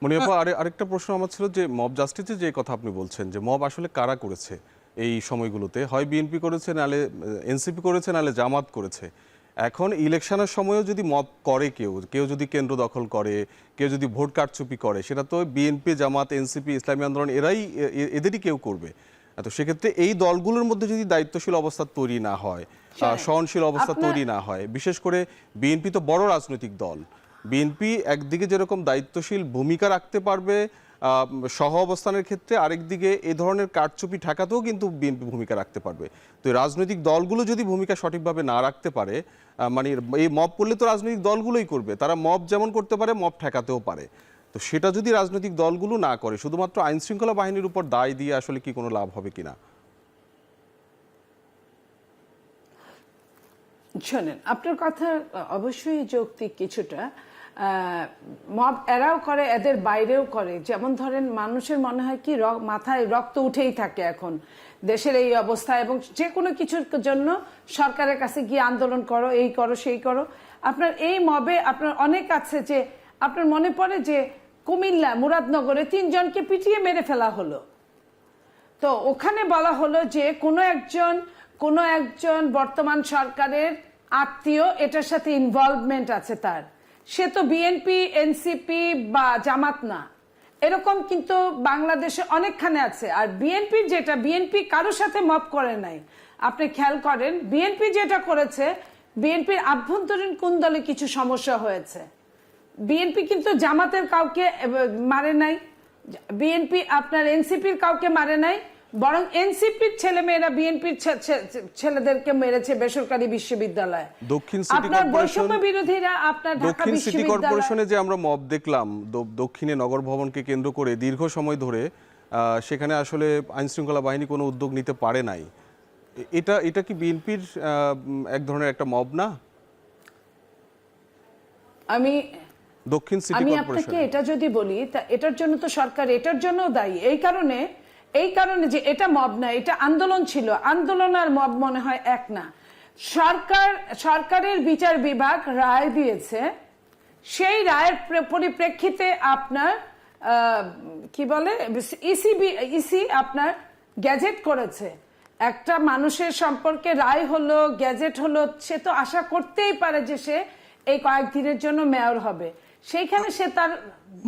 মনিয়াপা, আরেকটা প্রশ্ন আমার ছিল যে মব জাস্টিসে যে কথা আপনি বলছেন, যে মব আসলে কারা করেছে এই সময়গুলোতে? হয় বিএনপি করেছে, নাহলে এনসিপি করেছে, নাহলে জামাত করেছে। এখন ইলেকশনের সময়ও যদি মব করে কেউ যদি কেন্দ্র দখল করে, কেউ যদি ভোট কারচুপি করে, সেটা তো বিএনপি, জামাত, এনসিপি, ইসলামী আন্দোলন এদেরই কেউ করবে। তো সেক্ষেত্রে এই দলগুলোর মধ্যে যদি দায়িত্বশীল অবস্থা তৈরি না হয়, সহনশীল অবস্থা তৈরি না হয়, বিশেষ করে বিএনপি তো বড় রাজনৈতিক দল, বিএনপি একদিকে যেরকম দায়িত্বশীল ভূমিকা রাখতে পারবে সহ অবস্থানের ক্ষেত্রে, আরেকদিকে এই ধরনের কারচুপি ঠেকাতেও কিন্তু বিএনপি ভূমিকা রাখতে পারবে। তো এই রাজনৈতিক দলগুলো যদি ভূমিকা সঠিকভাবে না রাখতে পারে, মানে এই মব করলে তো রাজনৈতিক দলগুলোই করবে, তারা মব যেমন করতে পারে মব ঠেকাতেও পারে। তো সেটা যদি রাজনৈতিক দলগুলো না করে, শুধুমাত্র আইন শৃঙ্খলা বাহিনীর উপর দায় দিয়ে আসলে কি কোনো লাভ হবে কিনা? শোনেন, আপনার কথা অবশ্যই যৌক্তিক কিছুটা। মব এরাও করে, এদের বাইরেও করে। যেমন ধরেন, মানুষের মনে হয় কি মাথায় রক্ত উঠেই থাকে এখন দেশের এই অবস্থা, এবং যে কোনো কিছুর জন্য সরকারের কাছে গিয়ে আন্দোলন করো, এই করো, সেই করো। আপনার এই মবে আপনার অনেক আছে যে আপনার মনে পড়ে যে কুমিল্লা মুরাদনগরে 3 জনকে পিটিয়ে মেরে ফেলা হলো। তো ওখানে বলা হলো যে কোনো একজন বর্তমান সরকারের আত্মীয় এটার সাথে ইনভলভমেন্ট আছে তার, সে তো বিএনপি, এনসিপি বা জামাত না। এরকম কিন্তু বাংলাদেশে অনেকখানে আছে। আর বিএনপি কারোর সাথে মব করে নাই। আপনি খেয়াল করেন, বিএনপি যেটা করেছে, বিএনপির আভ্যন্তরীণ কুন্দলে কিছু সমস্যা হয়েছে। বিএনপি কিন্তু জামাতের কাউকে মারে নাই, বিএনপি আপনার এনসিপির কাউকে মারে নাই, বরং এনসিপির ছেলেমেয়েরা বিএনপির ছেলেদেরকে মেরেছে বেসরকারি বিশ্ববিদ্যালয়ে। দক্ষিণ সিটি বৈষম্য বিরোধীরা আপনার ঢাকা সিটি কর্পোরেশনে যে আমরা মব দেখলাম দক্ষিণে নগর ভবনকে কেন্দ্র করে দীর্ঘ সময় ধরে, সেখানে আসলে আইন শৃঙ্খলা বাহিনী কোনো উদ্যোগ নিতে পারে নাই। এটা কি বিএনপির এক ধরনের একটা মব না? আমি দক্ষিণ সিটি কর্পোরেশন, আপনাকে এটা যদি বলি, তা এটার জন্য তো সরকার এটার জন্য দায়ী। এই কারণে যে এটা মব না, এটা আন্দোলন ছিল। আন্দোলন আর মব মনে হয় এক না। সরকারের বিচার বিভাগ রায় দিয়েছে, সেই রায়ের পরিপ্রেক্ষিতে আপনার কি বলে ইসি আপনার গ্যাজেট করেছে, একটা মানুষের সম্পর্কে রায় হলো, গ্যাজেট হলো, সে তো আশা করতেই পারে যে সে এই কয়েকদিনের জন্য মেয়র হবে। সেইখানে সে তার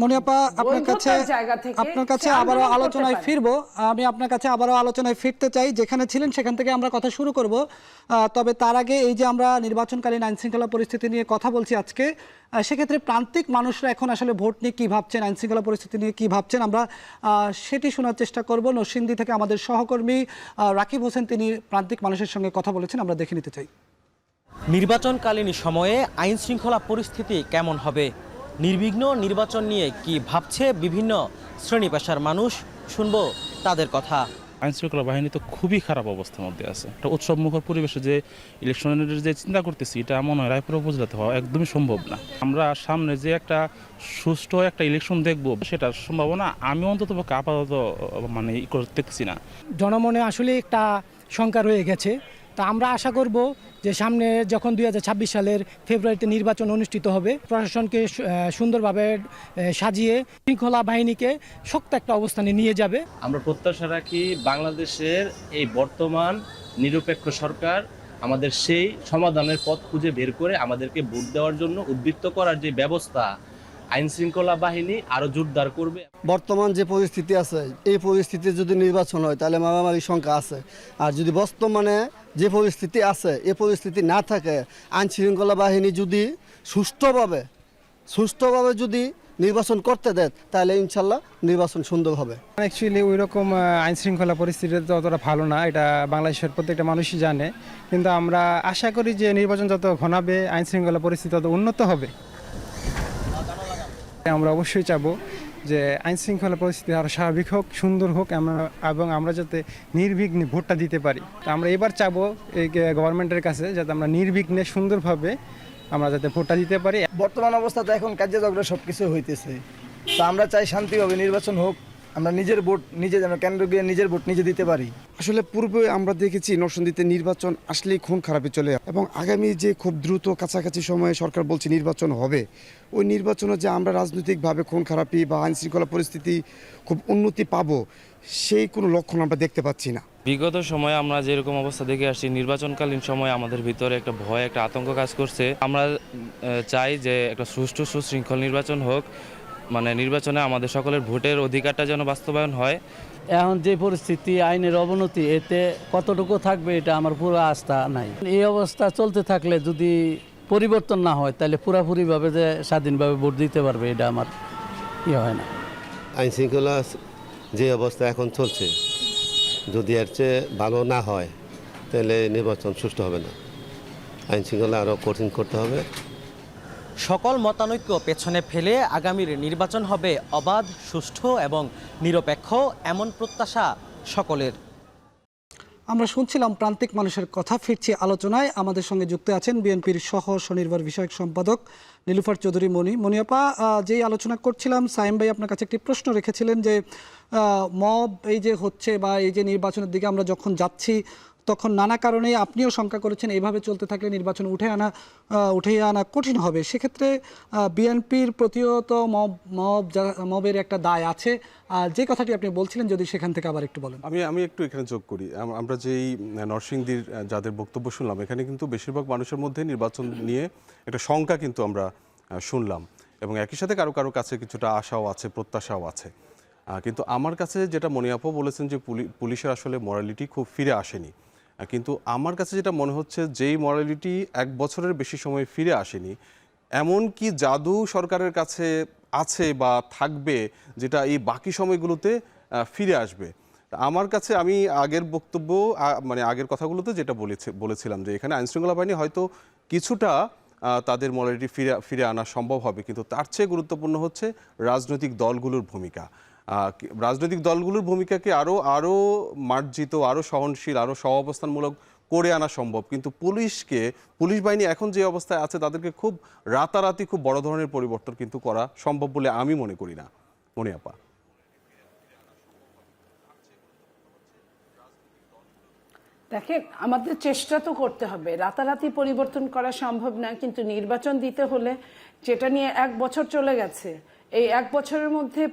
মনিয়াপা আপনার কাছে বৈধতার জায়গা থেকে সে আবারও আন্দোলন করতে আলোচনায় পারে। ফিরবো। আমি আপনার কাছে আবারও আলোচনায় ফিরতে চাই, যেখানে ছিলেন সেখান থেকে আমরা কথা শুরু করব। তবে তার আগে এই যে আমরা নির্বাচনকালীন আইন শৃঙ্খলা পরিস্থিতি নিয়ে কথা বলছি আজকে, সেক্ষেত্রে প্রান্তিক মানুষরা এখন আসলে ভোট নিয়ে কী ভাবছেন, আইন শৃঙ্খলা পরিস্থিতি নিয়ে কী ভাবছেন, আমরা সেটি শোনার চেষ্টা করব। নরসিংদী থেকে আমাদের সহকর্মী রাকিব হোসেন তিনি প্রান্তিক মানুষের সঙ্গে কথা বলেছেন, আমরা দেখে নিতে চাই। নির্বাচনকালীন সময়ে আইন শৃঙ্খলা পরিস্থিতি কেমন হবে, নির্বিঘ্ন নির্বাচন নিয়ে কি ভাবছে বিভিন্ন শ্রেণী পেশার মানুষ, শুনবো তাদের কথা। আইন শৃঙ্খলা বাহিনী তো খুবই খারাপ অবস্থার মধ্যে আছে। একটা উৎসবমুখর পরিবেশে যে ইলেকশনের যে চিন্তা করতেছি, এটা মনে হয় রায়পুর উপজেলাতে হওয়া একদমই সম্ভব না। আমরা সামনে যে একটা সুষ্ঠু একটা ইলেকশন দেখব, সেটার সম্ভাবনা আমি অন্তত আপাতত মানে দেখতেছি না। জনমনে আসলে একটা শঙ্কা রয়ে গেছে। তা আমরা আশা করব যে সামনে যখন 2026 সালের ফেব্রুয়ারিতে নির্বাচন অনুষ্ঠিত হবে, প্রশাসনকে সুন্দরভাবে সাজিয়ে শৃঙ্খলা বাহিনীকে শক্ত একটা অবস্থানে নিয়ে যাবে। আমরা প্রত্যাশা রাখি বাংলাদেশের এই বর্তমান নিরপেক্ষ সরকার আমাদের সেই সমাধানের পথ খুঁজে বের করে আমাদেরকে ভোট দেওয়ার জন্য উদ্বৃত্ত করার যে ব্যবস্থা আইন শৃঙ্খলা বাহিনী আরো জোরদার করবে। বর্তমান যে পরিস্থিতি আছে, এই পরিস্থিতিতে যদি নির্বাচন হয় তাহলে মারামারির সংখ্যা আছে। আর যদি বর্তমানে যে পরিস্থিতি আছে, এই পরিস্থিতি না থাকে, আইন শৃঙ্খলা বাহিনী যদি সুষ্ঠুভাবে যদি নির্বাচন করতে দেয়, তাহলে ইনশাল্লাহ নির্বাচন সুন্দর হবে। অ্যাকচুয়ালি ওই রকম আইন শৃঙ্খলা পরিস্থিতি তো অতটা ভালো না, এটা বাংলাদেশের প্রত্যেকটা মানুষই জানে। কিন্তু আমরা আশা করি যে নির্বাচন যত ঘনাবে আইন শৃঙ্খলা পরিস্থিতি তত উন্নত হবে। আমরা অবশ্যই চাবো যে আইন শৃঙ্খলা পরিস্থিতি আরও স্বাভাবিক হোক, সুন্দর হোক, এবং আমরা যাতে নির্বিঘ্নে ভোটটা দিতে পারি। তো আমরা এবার চাবো এই গভর্নমেন্টের কাছে যাতে আমরা নির্বিঘ্নে সুন্দরভাবে আমরা যাতে ভোটটা দিতে পারি। বর্তমান অবস্থাতে এখন কাজে ঝগড়া সব কিছু হইতেছে, তো আমরা চাই শান্তিভাবে নির্বাচন হোক, আমরা নিজের ভোট নিজে যেন কেন্দ্র গিয়ে নিজের ভোট নিজে দিতে পারি। আসলে পূর্বে আমরা দেখেছি নরসিংদীতে নির্বাচন আসলেই খুন খারাপে চলে এবং আগামী যে খুব দ্রুত কাছাকাছি সময়ে সরকার বলছে নির্বাচন হবে, ওই নির্বাচনে যে আমরা রাজনৈতিকভাবে খুন খারাপি বা আইন শৃঙ্খলা পরিস্থিতি খুব উন্নতি পাবো, সেই কোনো লক্ষণ আমরা দেখতে পাচ্ছি না। বিগত সময়ে আমরা যেরকম অবস্থা দেখে আসছি, নির্বাচনকালীন সময়ে আমাদের ভিতরে একটা ভয়, একটা আতঙ্ক কাজ করছে। আমরা চাই যে একটা সুষ্ঠু সুশৃঙ্খল নির্বাচন হোক, মানে নির্বাচনে আমাদের সকলের ভোটের অধিকারটা যেন বাস্তবায়ন হয়। এখন যে পরিস্থিতি, আইনের অবনতি, এতে কতটুকু থাকবে এটা আমার পুরো আস্থা নাই। এই অবস্থা চলতে থাকলে যদি পরিবর্তন না হয়, তাহলে পুরোপুরিভাবে যে স্বাধীনভাবে ভোট দিতে পারবে এটা আমার হয় না। আইন শৃঙ্খলা যে অবস্থা এখন চলছে, যদি এর চেয়ে ভালো না হয় তাহলে নির্বাচন সুষ্ঠু হবে না। আইন শৃঙ্খলা আরও কঠিন করতে হবে। সকল মতানৈক্য পেছনে ফেলে আগামীর নির্বাচন হবে অবাধ, সুষ্ঠু এবং নিরপেক্ষ, এমন প্রত্যাশা সকলের। আমরা শুনছিলাম প্রান্তিক মানুষের কথা। ফিরছি আলোচনায়। আমাদের সঙ্গে যুক্ত আছেন বিএনপির সহ স্বনির্ভর বিষয়ক সম্পাদক নীলুফার চৌধুরী মনিয়াপা। যেই আলোচনা করছিলাম, সাইম ভাই আপনার কাছে একটি প্রশ্ন রেখেছিলেন যে মব এই যে হচ্ছে বা এই যে নির্বাচনের দিকে আমরা যখন যাচ্ছি, তখন নানা কারণে আপনিও শঙ্কা করেছেন এইভাবে চলতে থাকলে নির্বাচন উঠে আনা কঠিন হবে। সেক্ষেত্রে বিএনপির প্রতিহত মবের একটা দায় আছে, যে কথাটি আপনি বলছিলেন, যদি সেখান থেকে আবার একটু বলেন। আমি একটু এখানে যোগ করি। আমরা যেই নরসিংদীর যাদের বক্তব্য শুনলাম, এখানে কিন্তু বেশিরভাগ মানুষের মধ্যে নির্বাচন নিয়ে একটা শঙ্কা কিন্তু আমরা শুনলাম, এবং একই সাথে কারো কারো কাছে কিছুটা আশাও আছে, প্রত্যাশাও আছে। কিন্তু আমার কাছে যেটা মনিয়াপা বলেছেন যে পুলিশের আসলে মরালিটি খুব ফিরে আসেনি, কিন্তু আমার কাছে যেটা মনে হচ্ছে যেই মরালিটি 1 বছরের বেশি সময় ফিরে আসেনি, এমন কি জাদু সরকারের কাছে আছে বা থাকবে যেটা এই বাকি সময়গুলোতে ফিরে আসবে। আমার কাছে, আমি আগের বক্তব্য মানে আগের কথাগুলোতে যেটা বলেছিলাম যে এখানে আইনশৃঙ্খলা বাহিনী হয়তো কিছুটা তাদের মরালিটি ফিরে আনা সম্ভব হবে, কিন্তু তার চেয়ে গুরুত্বপূর্ণ হচ্ছে রাজনৈতিক দলগুলোর ভূমিকা। রাজনৈতিক দলগুলোর ভূমিকাকে আরও মার্জিত, আরও সহনশীল, আরও সহাবস্থানমূলক করে আনা সম্ভব। কিন্তু পুলিশ বাহিনী এখন যে অবস্থায় আছে, তাদেরকে খুব রাতারাতি খুব বড় ধরনের পরিবর্তন কিন্তু করা সম্ভব বলে আমি মনে করি না। মনিয়াপা, দেখেন, আমাদের চেষ্টা তো করতে হবে। রাতারাতি পরিবর্তন করা সম্ভব না, কিন্তু নির্বাচন দিতে হলে, যেটা নিয়ে 1 বছর চলে গেছে, এই 1 বছরের মধ্যে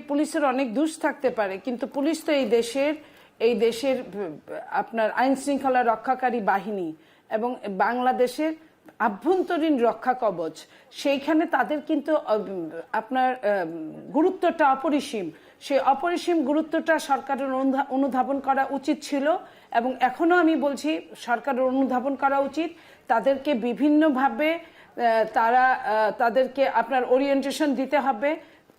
পুলিশের অনেক দোষ থাকতে পারে, কিন্তু পুলিশ তো এই দেশের এই দেশের আপনার আইন শৃঙ্খলা রক্ষাকারী বাহিনী এবং বাংলাদেশের আভ্যন্তরীণ রক্ষা কবচ, সেইখানে তাদের কিন্তু আপনার গুরুত্বটা অপরিসীম। সেই অপরিসীম গুরুত্বটা সরকারের অনুধাবন করা উচিত ছিল এবং এখনো আমি বলছি সরকারের অনুধাবন করা উচিত। তাদেরকে বিভিন্নভাবে তাদেরকে আপনার ওরিয়েন্টেশন দিতে হবে,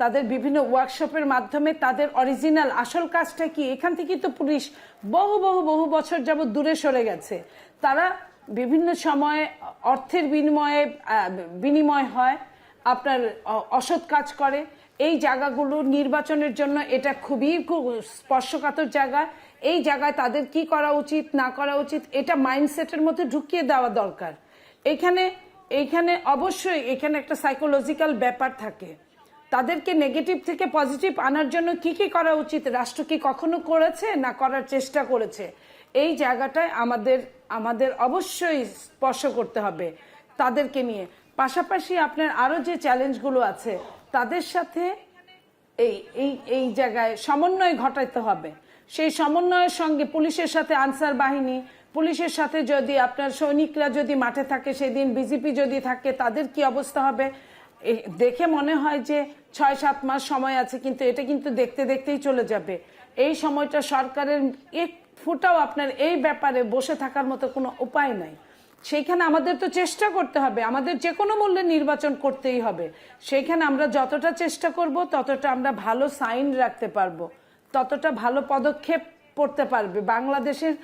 তাদের বিভিন্ন ওয়ার্কশপের মাধ্যমে তাদের অরিজিনাল আসল কাজটা কি। এখান থেকে তো পুলিশ বহু বছর যাবৎ দূরে সরে গেছে। তারা বিভিন্ন সময়ে অর্থের বিনিময় হয়, আপনার অসৎ কাজ করে। এই জায়গাগুলো নির্বাচনের জন্য এটা খুবই স্পর্শকাতর জায়গা। এই জায়গায় তাদের কি করা উচিত না করা উচিত এটা মাইন্ডসেটের মধ্যে ঢুকিয়ে দেওয়া দরকার। এইখানে অবশ্যই এখানে একটা সাইকোলজিক্যাল ব্যাপার থাকে। তাদেরকে নেগেটিভ থেকে পজিটিভ আনার জন্য কি করা উচিত, রাষ্ট্র কি কখনো করেছে না করার চেষ্টা করেছে, এই জায়গাটায় আমাদের অবশ্যই স্পর্শ করতে হবে তাদেরকে নিয়ে। পাশাপাশি আপনার আরো যে চ্যালেঞ্জগুলো আছে তাদের সাথে এই জায়গায় সমন্বয় ঘটাতে হবে। সেই সমন্বয়ের সঙ্গে পুলিশের সাথে আনসার বাহিনী, পুলিশের সাথে যদি আপনার সৈনিকরা যদি মাঠে থাকে, সেদিন বিজেপি যদি থাকে, তাদের কি অবস্থা হবে। দেখে মনে হয় যে 6-7 মাস সময় আছে, কিন্তু এটা কিন্তু দেখতেই চলে যাবে। এই সময়টা সরকারের এক ফুটাও আপনার এই ব্যাপারে বসে থাকার মতো কোনো উপায় নাই। সেইখানে আমাদের তো চেষ্টা করতে হবে, আমাদের যে কোনো মূল্যে নির্বাচন করতেই হবে। সেইখানে আমরা যতটা চেষ্টা করব ততটা আমরা ভালো সাইন রাখতে পারবো, ততটা ভালো পদক্ষেপ পড়তে পারবে। বাংলাদেশের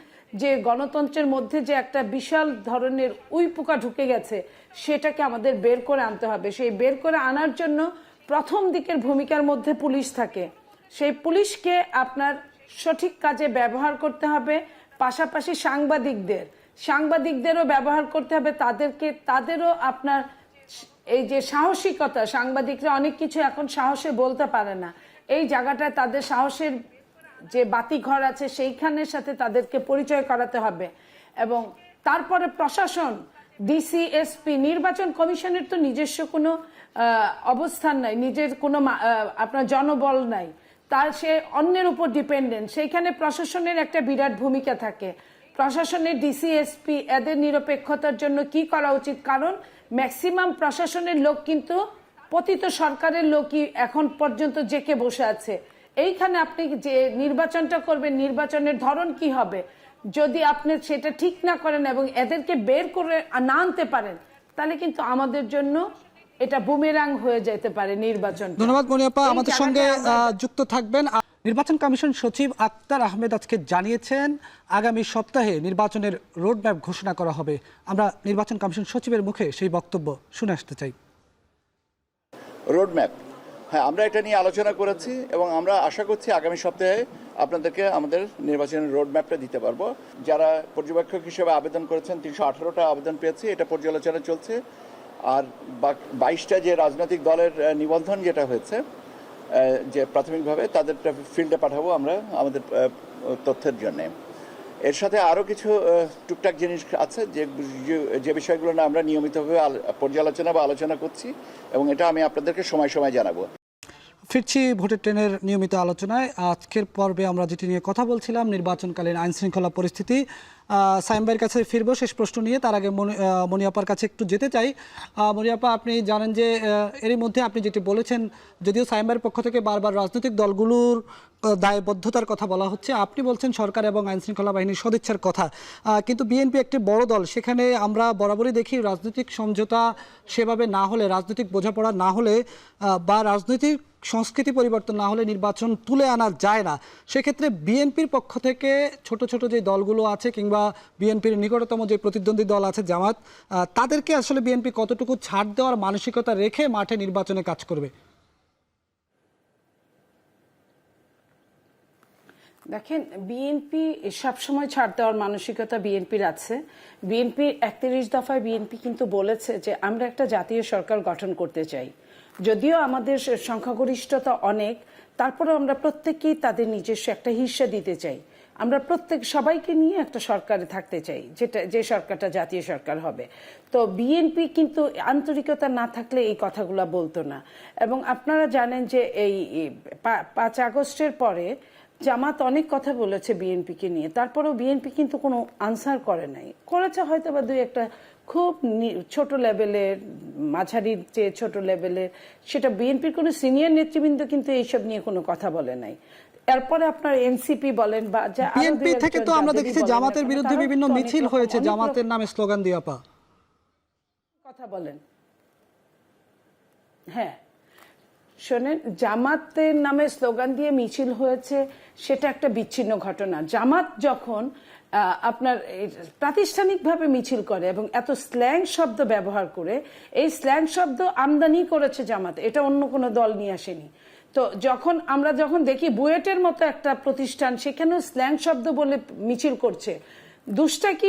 যে গণতন্ত্রের মধ্যে যে একটা বিশাল ধরনের উইপোকা ঢুকে গেছে, সেটাকে আমাদের বের করে আনতে হবে। সেই বের করে আনার জন্য প্রথম দিকের ভূমিকার মধ্যে পুলিশ থাকে, সেই পুলিশকে আপনার সঠিক কাজে ব্যবহার করতে হবে। পাশাপাশি সাংবাদিকদেরও ব্যবহার করতে হবে। তাদেরও আপনার এই যে সাহসিকতা, সাংবাদিকরা অনেক কিছু এখন সাহসে বলতে পারে না, এই জায়গাটায় তাদের সাহসের যে বাতিঘর আছে সেইখানের সাথে তাদেরকে পরিচয় করাতে হবে। এবং তারপরে প্রশাসন, ডিসি, এসপি, নির্বাচন কমিশনের তো নিজস্ব কোনো অবস্থান নাই, নিজের কোনো আপনার জনবল নাই, তার সে অন্যের উপর ডিপেন্ডেন্ট। সেইখানে প্রশাসনের একটা বিরাট ভূমিকা থাকে। প্রশাসনের ডিসি, এসপি এদের নিরপেক্ষতার জন্য কি করা উচিত, কারণ ম্যাক্সিমাম প্রশাসনের লোক কিন্তু পতিত সরকারের লোকই এখন পর্যন্ত জেকে বসে আছে। এইখানে আপনি যে নির্বাচনটা করবেন, নির্বাচনের ধরন কি হবে, যদি আপনি সেটা ঠিক না করেন এবং এদেরকে বের করে না আনতে পারেন, তাহলে কিন্তু আমাদের জন্য এটা বুমেরাং হয়ে যেতে পারে নির্বাচন। ধন্যবাদ মনিয়াপা, আমাদের সঙ্গে যুক্ত থাকবেন। নির্বাচন কমিশন সচিব আক্তার আহমেদ আজকে জানিয়েছেন আগামী সপ্তাহে নির্বাচনের রোডম্যাপ ঘোষণা করা হবে। আমরা নির্বাচন কমিশন সচিবের মুখে সেই বক্তব্য শুনে আসতে চাই। রোডম্যাপ, হ্যাঁ, আমরা এটা নিয়ে আলোচনা করেছি এবং আমরা আশা করছি আগামী সপ্তাহে আপনাদেরকে আমাদের নির্বাচনের রোডম্যাপটা দিতে পারবো। যারা পর্যবেক্ষক হিসেবে আবেদন করেছেন 318টা আবেদন পেয়েছি, এটা পর্যালোচনা চলছে। আর 22টা যে রাজনৈতিক দলের নিবন্ধন যেটা হয়েছে, যে প্রাথমিকভাবে তাদের ফিল্ডে পাঠাবো আমরা আমাদের তথ্যের জন্য। এর সাথে আরও কিছু টুকটাক জিনিস আছে যে বিষয়গুলো না আমরা নিয়মিতভাবে পর্যালোচনা বা আলোচনা করছি এবং এটা আমি আপনাদেরকে সময় জানাবো। ফিরছি ভোটের ট্রেনের নিয়মিত আলোচনায়। আজকের পর্বে আমরা যেটি নিয়ে কথা বলছিলাম, নির্বাচনকালীন আইন শৃঙ্খলা পরিস্থিতি। সাইম ভাইয়ের কাছে ফিরবো শেষ প্রশ্ন নিয়ে, তার আগে মনিয়াপার কাছে একটু যেতে চাই। মনিয়াপা, আপনি জানেন যে এরই মধ্যে আপনি যেটি বলেছেন, যদিও সাইম ভাইয়ের পক্ষ থেকে বারবার রাজনৈতিক দলগুলোর দায়বদ্ধতার কথা বলা হচ্ছে, আপনি বলছেন সরকার এবং আইন শৃঙ্খলা বাহিনীর সদিচ্ছার কথা, কিন্তু বিএনপি একটি বড় দল, সেখানে আমরা বরাবরই দেখি রাজনৈতিক সমঝোতা সেভাবে না হলে, রাজনৈতিক বোঝাপড়া না হলে বা রাজনৈতিক সংস্কৃতি পরিবর্তন না হলে নির্বাচন তুলে আনা যায় না। সেক্ষেত্রে বিএনপির পক্ষ থেকে ছোট ছোট যে দলগুলো আছে কিংবা বিএনপির নিকটতম যে প্রতিদ্বন্দ্বী দল আছে জামাত, তাদেরকে আসলে বিএনপি কতটুকু ছাড় দেওয়ার মানসিকতা রেখে মাঠে নির্বাচনে কাজ করবে? দেখেন, বিএনপি সবসময় ছাড় দেওয়ার মানসিকতা বিএনপির আছে। বিএনপির 31 দফায় বিএনপি কিন্তু বলেছে যে আমরা একটা জাতীয় সরকার গঠন করতে চাই। যদিও আমাদের সংখ্যাগরিষ্ঠতা অনেক, তারপরেও আমরা প্রত্যেকেই তাদের নিজস্ব একটা হিস্সা দিতে চাই। আমরা সবাইকে নিয়ে একটা সরকারে থাকতে চাই, যে সরকারটা জাতীয় সরকার হবে। তো বিএনপি কিন্তু আন্তরিকতা না থাকলে এই কথাগুলো বলতো না। এবং আপনারা জানেন যে এই 5 আগস্টের পরে জামাত অনেক কথা বলেছে বিএনপিকে নিয়ে, তারপরেও বিএনপি কিন্তু কোনো আনসার করে নাই। করেছে হয়তো বা দুই একটা খুব ছোট লেভেলের, মাঝারির চেয়ে ছোট লেভেলের, সেটা বিএনপির কোনো সিনিয়র নেতৃবৃন্দ কিন্তু এইসব নিয়ে কোনো কথা বলে নাই। এরপরে আপনার এনসিপি বলেন বা বিএনপি থেকে তো আমরা দেখেছি জামাতের বিরুদ্ধে বিভিন্ন মিছিল হয়েছে, জামাতের নামে স্লোগান দিয়ে আপা কথা বলেন। হ্যাঁ শোনেন, জামাতের নামে স্লোগান দিয়ে মিছিল হয়েছে, সেটা একটা বিচ্ছিন্ন ঘটনা। জামাত যখন আপনার প্রাতিষ্ঠানিকভাবে মিছিল করে এবং এত স্ল্যাং শব্দ ব্যবহার করে, এই স্ল্যাং শব্দ আমদানি করেছে জামাত, এটা অন্য কোনো দল নিয়ে আসেনি। তো আমরা যখন দেখি বুয়েটের মতো একটা প্রতিষ্ঠান, সেখানেও স্ল্যাং শব্দ বলে মিছিল করছে, দুষ্টা কি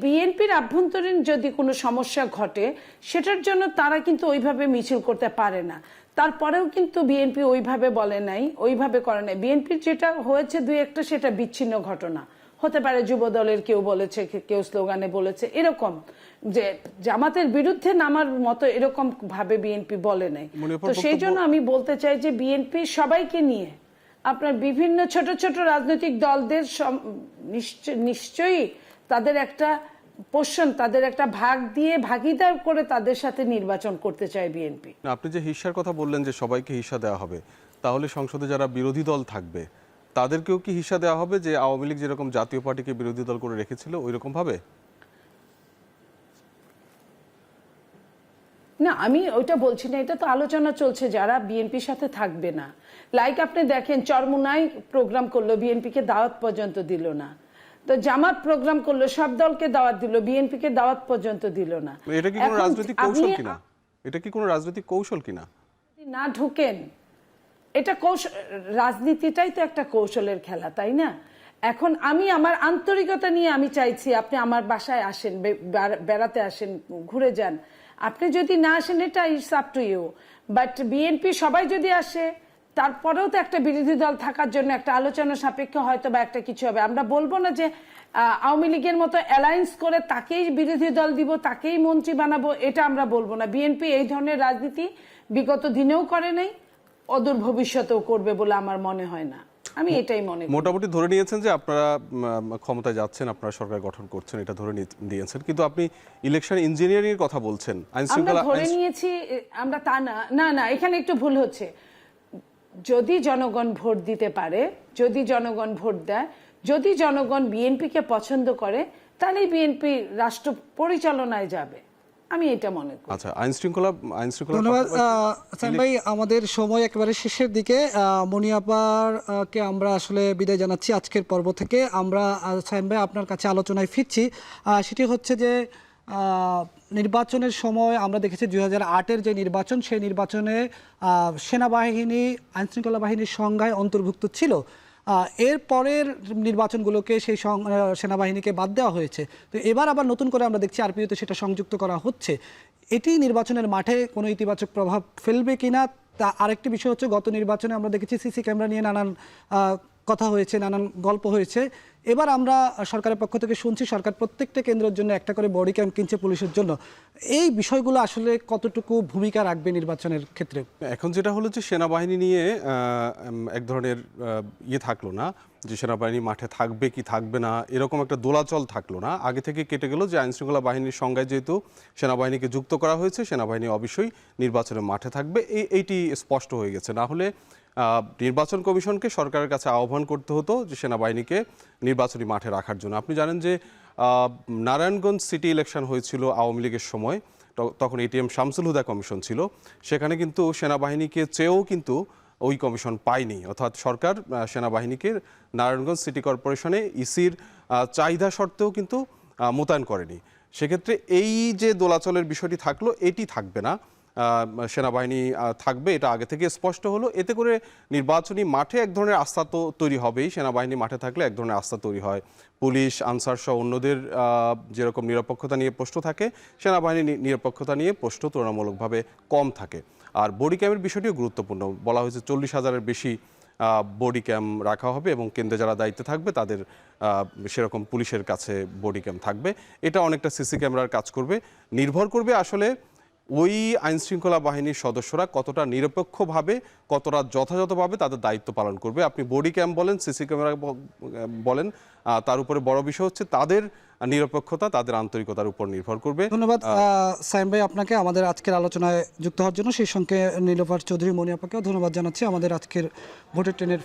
বিএনপির আভ্যন্তরীণ যদি কোনো সমস্যা ঘটে, সেটার জন্য তারা কিন্তু ওইভাবে মিছিল করতে পারে না। তারপরেও কিন্তু বিএনপি ওইভাবে বলে নাই, ওইভাবে করে নাই। বিএনপির যেটা হয়েছে দুই একটা, সেটা বিচ্ছিন্ন ঘটনা হতে পারে, যুব দলের কেউ বলেছে, কেউ স্লোগানে বলেছে, এরকম যে জামাতের বিরুদ্ধে নামার মতো এরকম ভাবে বিএনপি বলে নাই। তো সেই জন্য আমি বলতে চাই যে বিএনপি সবাইকে নিয়ে, আপনার বিভিন্ন ছোট ছোট রাজনৈতিক দলদের নিশ্চয়ই তাদের একটা পোষণ, তাদের একটা ভাগ দিয়ে ভাগিদার করে তাদের সাথে নির্বাচন করতে চায় বিএনপি। আপনি যে হিস্যার কথা বললেন যে সবাইকে হিস্যা দেওয়া হবে, তাহলে সংসদে যারা বিরোধী দল থাকবে তাদেরকেও কি হিস্যা দেওয়া হবে, যে আওয়ামী লীগ যেরকম জাতীয় পার্টিকে বিরোধী দল করে রেখেছিল ওই রকম ভাবে? না, আমি ওইটা বলছি না, এটা তো আলোচনা চলছে যারা বিএনপির সাথে থাকবে না। লাইক আপনি দেখেন চরমুনাই প্রোগ্রাম করলো, বিএনপিকে দাওয়াত পর্যন্ত দিল না। তো জামাত প্রোগ্রাম করলো, সব দলকে দাওয়াত দিল, বিএনপিকে দাওয়াত পর্যন্ত দিল না। এটা কি কোনো রাজনৈতিক কৌশল কিনা? এটা কি কোনো রাজনৈতিক কৌশল কিনা? না ঢুকেন, এটা কৌশল, রাজনীতিটাই তো একটা কৌশলের খেলা, তাই না? এখন আমি আমার আন্তরিকতা নিয়ে আমি চাইছি আপনি আমার বাসায় আসেন, বেড়াতে আসেন, ঘুরে যান। আপনি যদি না আসেন, এটা it's up to you. But BNP সবাই যদি আসে, তারপরেও তো একটা বিরোধী দল থাকার জন্য একটা আলোচনা সাপেক্ষে হয়তো বা একটা কিছু হবে। আমরা বলবো না যে আওয়ামী লীগের মতো অ্যালায়েন্স করে তাকেই বিরোধী দল দিব, তাকেই মন্ত্রী বানাবো, এটা আমরা বলবো না। বিএনপি এই ধরনের রাজনীতি বিগত দিনেও করে নাই, অদূর ভবিষ্যতেও করবে বলে আমার মনে হয় না। আমি এটাই মনে করি। মোটামুটি ধরে নিয়েছেন যে আপনারা ক্ষমতায় যাচ্ছেন, আপনারা সরকার গঠন করছেন, এটা ধরে নিয়েছেন, কিন্তু আপনি ইলেকশন ইঞ্জিনিয়ারিং এর কথা বলছেন। আমরা ধরে নিয়েছি আমরা, তা না, না না, এখানে একটু ভুল হচ্ছে। যদি জনগণ ভোট দিতে পারে, যদি জনগণ ভোট দেয়, যদি জনগণ বিএনপিকে পছন্দ করে, তাহলেই বিএনপি রাষ্ট্র পরিচালনায় যাবে, আমি এটা মনে করি। আচ্ছা, আইন শৃঙ্খলা ধন্যবাদ সাইম ভাই, আমাদের সময় একেবারে শেষের দিকে। মনিয়াপারকে আমরা আসলে বিদায় জানাচ্ছি আজকের পর্ব থেকে। আমরা সাইম ভাই আপনার কাছে আলোচনায় ফিরছি, সেটি হচ্ছে যে নির্বাচনের সময় আমরা দেখেছি 2008-এর যে নির্বাচন, সেই নির্বাচনে সেনাবাহিনী আইনশৃঙ্খলা বাহিনীর সংজ্ঞায় অন্তর্ভুক্ত ছিল। এর পরের নির্বাচনগুলোকে সেই সেনাবাহিনীকে বাদ দেওয়া হয়েছে। তো এবার আবার নতুন করে আমরা দেখছি আরপিওতে সেটা সংযুক্ত করা হচ্ছে। এটি নির্বাচনের মাঠে কোনো ইতিবাচক প্রভাব ফেলবে কিনা? তা আরেকটি বিষয় হচ্ছে, গত নির্বাচনে আমরা দেখেছি সিসি ক্যামেরা নিয়ে নানান কথা হয়েছে, নানান গল্প হয়েছে। এবার আমরা সরকারের পক্ষ থেকে শুনছি সরকার প্রত্যেকটা কেন্দ্রের জন্য একটা করে বডি ক্যাম কিনছে পুলিশের জন্য। এই বিষয়গুলো আসলে কতটুকু ভূমিকা রাখবে নির্বাচনের ক্ষেত্রে? এখন যেটা হলো যে সেনাবাহিনী নিয়ে এক ধরনের থাকলো না, যে সেনাবাহিনী মাঠে থাকবে কি থাকবে না, এরকম একটা দোলাচল থাকলো না। আগে থেকে কেটে গেল যে আইনশৃঙ্খলা বাহিনীর সংজ্ঞায় যেহেতু সেনাবাহিনীকে যুক্ত করা হয়েছে, সেনাবাহিনী অবশ্যই নির্বাচনের মাঠে থাকবে, এইটি স্পষ্ট হয়ে গেছে। না হলে নির্বাচন কমিশনকে সরকারের কাছে আহ্বান করতে হতো যে সেনাবাহিনীকে নির্বাচনী মাঠে রাখার জন্য। আপনি জানেন যে নারায়ণগঞ্জ সিটি ইলেকশন হয়েছিল আওয়ামী লীগের সময়, তখন এটিএম শামসুল হুদা কমিশন ছিল, সেখানে কিন্তু সেনাবাহিনীকে চেয়েও কিন্তু ওই কমিশন পায়নি, অর্থাৎ সরকার সেনাবাহিনীকে নারায়ণগঞ্জ সিটি কর্পোরেশনে ইসির চাহিদা সত্ত্বেও কিন্তু মোতায়েন করেনি। সেক্ষেত্রে এই যে দোলাচলের বিষয়টি থাকলো, এটি থাকবে না, সেনাবাহিনী থাকবে, এটা আগে থেকে স্পষ্ট হলো। এতে করে নির্বাচনী মাঠে এক ধরনের আস্থা তো তৈরি হবেই। সেনাবাহিনী মাঠে থাকলে এক ধরনের আস্থা তৈরি হয়। পুলিশ, আনসার সহ অন্যদের যেরকম নিরাপত্তা নিয়ে প্রশ্ন থাকে, সেনাবাহিনী নিরাপত্তা নিয়ে প্রশ্ন তুলনামূলকভাবে কম থাকে। আর বডি ক্যামের বিষয়টিও গুরুত্বপূর্ণ। বলা হয়েছে 40,000-এর বেশি বডি ক্যাম রাখা হবে এবং কেন্দ্রে যারা দায়িত্বে থাকবে তাদের সেরকম পুলিশের কাছে বডি ক্যাম থাকবে। এটা অনেকটা সিসি ক্যামেরার কাজ করবে। নির্ভর করবে আসলে ওই আইনশৃঙ্খলা বাহিনীর সদস্যরা কতটা নিরপেক্ষভাবে, কতটা যথাযথভাবে তাদের দায়িত্ব পালন করবে। আপনি বডি ক্যাম বলেন, সিসি ক্যামেরা বলেন, তার উপরে বড় বিষয় হচ্ছে তাদের নিরপেক্ষতা, তাদের আন্তরিকতার উপর নির্ভর করবে। ধন্যবাদ সাইম ভাই আপনাকে আমাদের আজকের আলোচনায় যুক্ত হওয়ার জন্য, সেই সঙ্গে নীলোফার চৌধুরী মনি আপাকেও ধন্যবাদ জানাচ্ছি আমাদের আজকের ভোটের ট্রেনের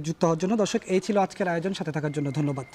যুক্ত হওয়ার জন্য। দর্শক, এই ছিল আজকের আয়োজন, সাথে থাকার জন্য ধন্যবাদ।